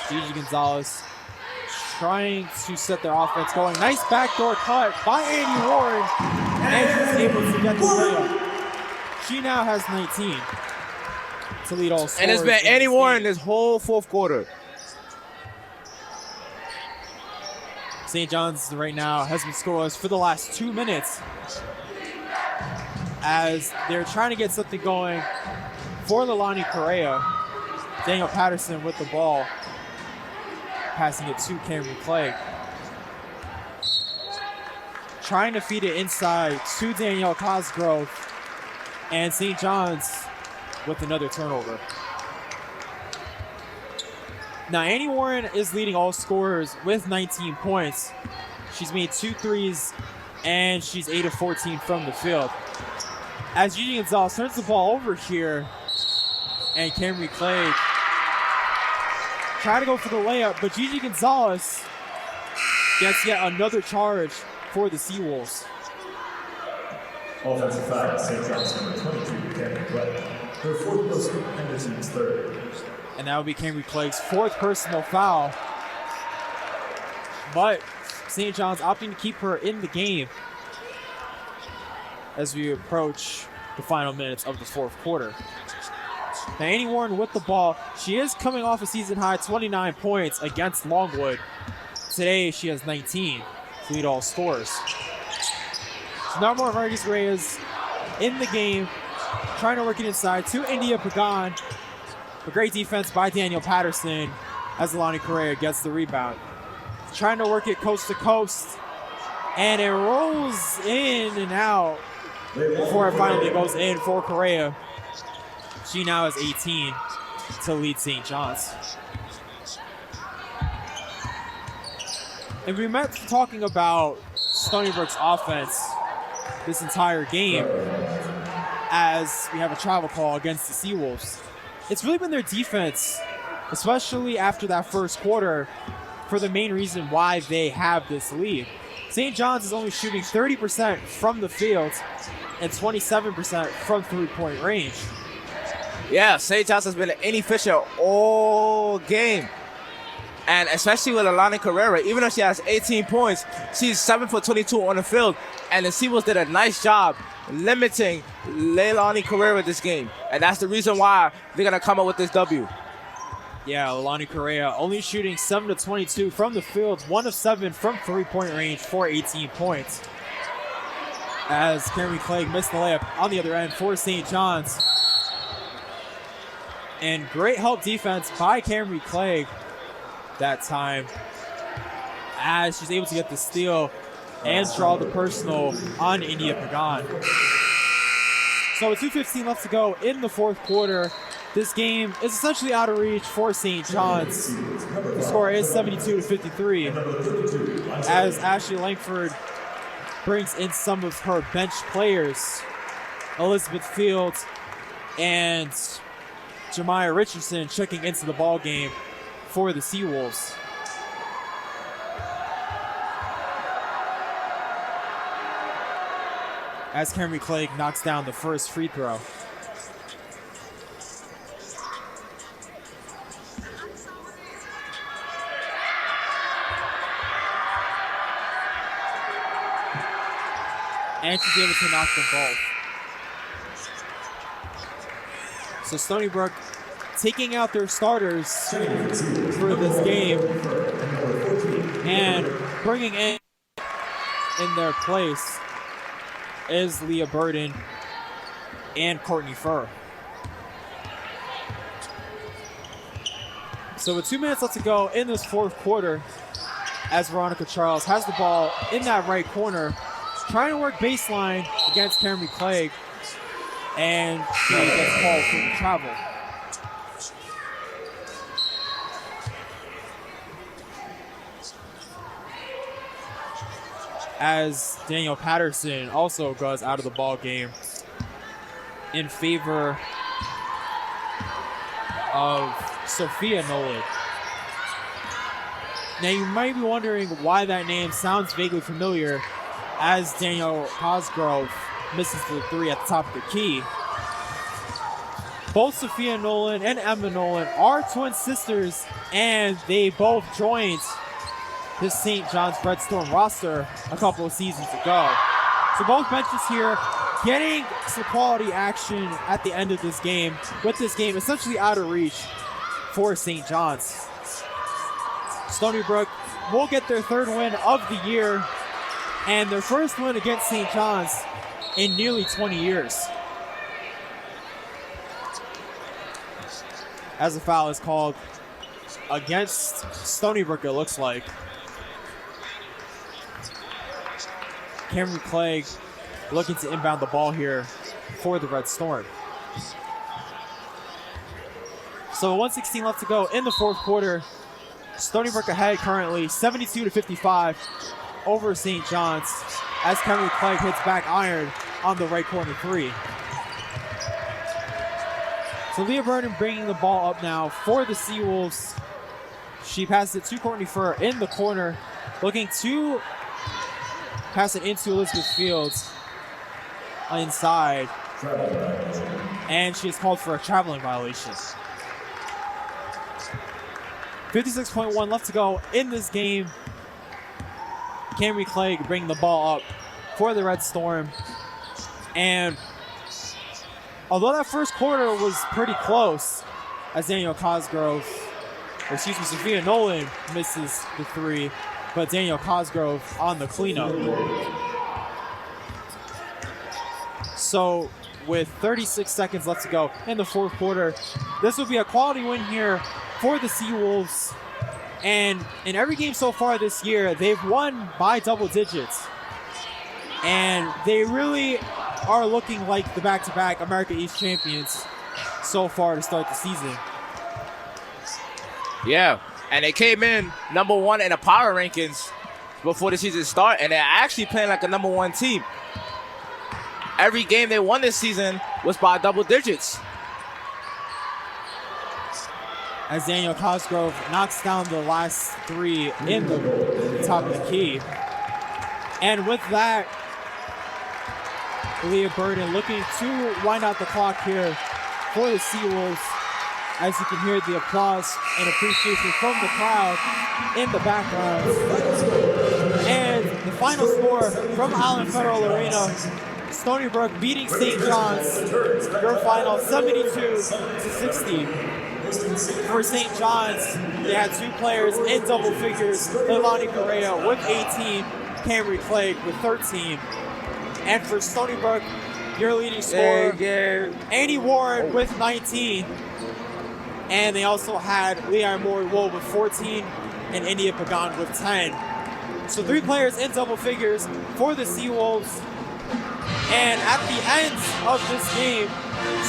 Gigi Gonzalez trying to set their offense going. Nice backdoor cut by Annie Warren, and she's able to get the layup. She now has 19 to lead all scorers. And it's been Annie Warren this whole fourth quarter. St. John's right now has been scoreless for the last 2 minutes as they're trying to get something going for Leilani Correa. Daniel Patterson with the ball, passing it to Cameron Clegg. Trying to feed it inside to Danielle Cosgrove, and St. John's with another turnover. Now, Annie Warren is leading all scorers with 19 points. She's made 2 threes, and she's 8 of 14 from the field. As Gigi Gonzalez turns the ball over here, and Cameron Clegg try to go for the layup, but Gigi Gonzalez gets yet another charge for the Seawolves. Offensive foul, St. John's number 22, Cameron Clegg. Her fourth personal, Henderson's third. And that would be Cameron Clegg's fourth personal foul. But St. John's opting to keep her in the game as we approach the final minutes of the fourth quarter. Now, Annie Warren with the ball. She is coming off a season-high 29 points against Longwood. Today, she has 19 to lead all scorers. So now more Vargas Reyes in the game, trying to work it inside to India Pagan. A great defense by Daniel Patterson as Leilani Correa gets the rebound. Trying to work it coast to coast, and it rolls in and out before it finally goes in for Correa. She now has 18 to lead St. John's. And we met talking about Stony Brook's offense this entire game as we have a travel call against the Seawolves. It's really been their defense, especially after that first quarter, for the main reason why they have this lead. St. John's is only shooting 30% from the field and 27% from three-point range. Yeah, St. John's has been inefficient all game. And especially with Alani Carrera, even though she has 18 points, she's 7 for 22 on the field. And the Seawolves did a nice job limiting Leilani Carrera this game. And that's the reason why they're going to come up with this W. Yeah, Leilani Correa only shooting 7 of 22 from the field, 1 of 7 from three-point range for 18 points. As Cameron Clegg missed the layup on the other end for St. John's. And great help defense by Cameron Clegg that time, as she's able to get the steal and draw the personal on India Pagan. So with 2:15 left to go in the fourth quarter, this game is essentially out of reach for St. John's. The score is 72-53 as Ashley Langford brings in some of her bench players, Elizabeth Fields and Jemiah Richardson, checking into the ball game for the Seawolves. As Cameron Clegg knocks down the first free throw. And she's able to knock them both. So Stony Brook taking out their starters for this game and bringing in their place is Leah Burden and Courtney Furr. So with 2 minutes left to go in this fourth quarter, as Veronica Charles has the ball in that right corner, trying to work baseline against Cameron Clegg, and she gets called for the travel. As Danielle Patterson also goes out of the ball game in favor of Sophia Nolan. Now you might be wondering why that name sounds vaguely familiar, as Danielle Cosgrove misses the three at the top of the key. Both Sophia Nolan and Emma Nolan are twin sisters, and they both joined the St. John's Red Storm roster a couple of seasons ago. So both benches here getting some quality action at the end of this game, with this game essentially out of reach for St. John's. Stony Brook will get their third win of the year and their first win against St. John's in nearly 20 years. As a foul is called against Stony Brook, it looks like. Cameron Clegg looking to inbound the ball here for the Red Storm. So 1:16 left to go in the fourth quarter. Stony Brook ahead currently 72-55 over St. John's, as Cameron Clegg hits back iron on the right corner three. So Leah Burden bringing the ball up now for the Seawolves. She passes it to Courtney Furr in the corner, looking to pass it into Elizabeth Fields inside. And she is called for a traveling violation. 56.1 left to go in this game. Cameron Clegg bringing the ball up for the Red Storm. And although that first quarter was pretty close, as Sophia Nolan misses the three, but Danielle Cosgrove on the cleanup. So with 36 seconds left to go in the fourth quarter, this will be a quality win here for the Seawolves. And in every game so far this year, they've won by double digits. And they really are looking like the back-to-back America East champions so far to start the season. Yeah, and they came in number 1 in the power rankings before the season started, and they're actually playing like a number 1 team. Every game they won this season was by double digits. As Daniel Cosgrove knocks down the last 3 in the top of the key. And with that, Leah Burden looking to wind out the clock here for the Seawolves. As you can hear the applause and appreciation from the crowd in the background. And the final score from Allen Federal Arena, Stony Brook beating St. John's, your final 72-60. For St. John's, they had 2 players in double figures, Leilani Correa with 18, Camry Clegg with 13. And for Stony Brook, your leading scorer, Annie Warren with 19. And they also had Leon Mori-Wool with 14 and India Pagan with 10. So 3 players in double figures for the Seawolves. And at the end of this game,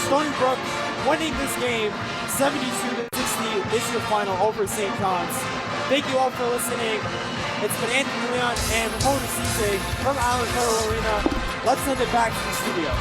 Stony Brook winning this game 72-60 is your final over St. John's. Thank you all for listening. It's been Anthony Leon and Mo Sise from Allen Federal Arena. Let's send it back to the studio.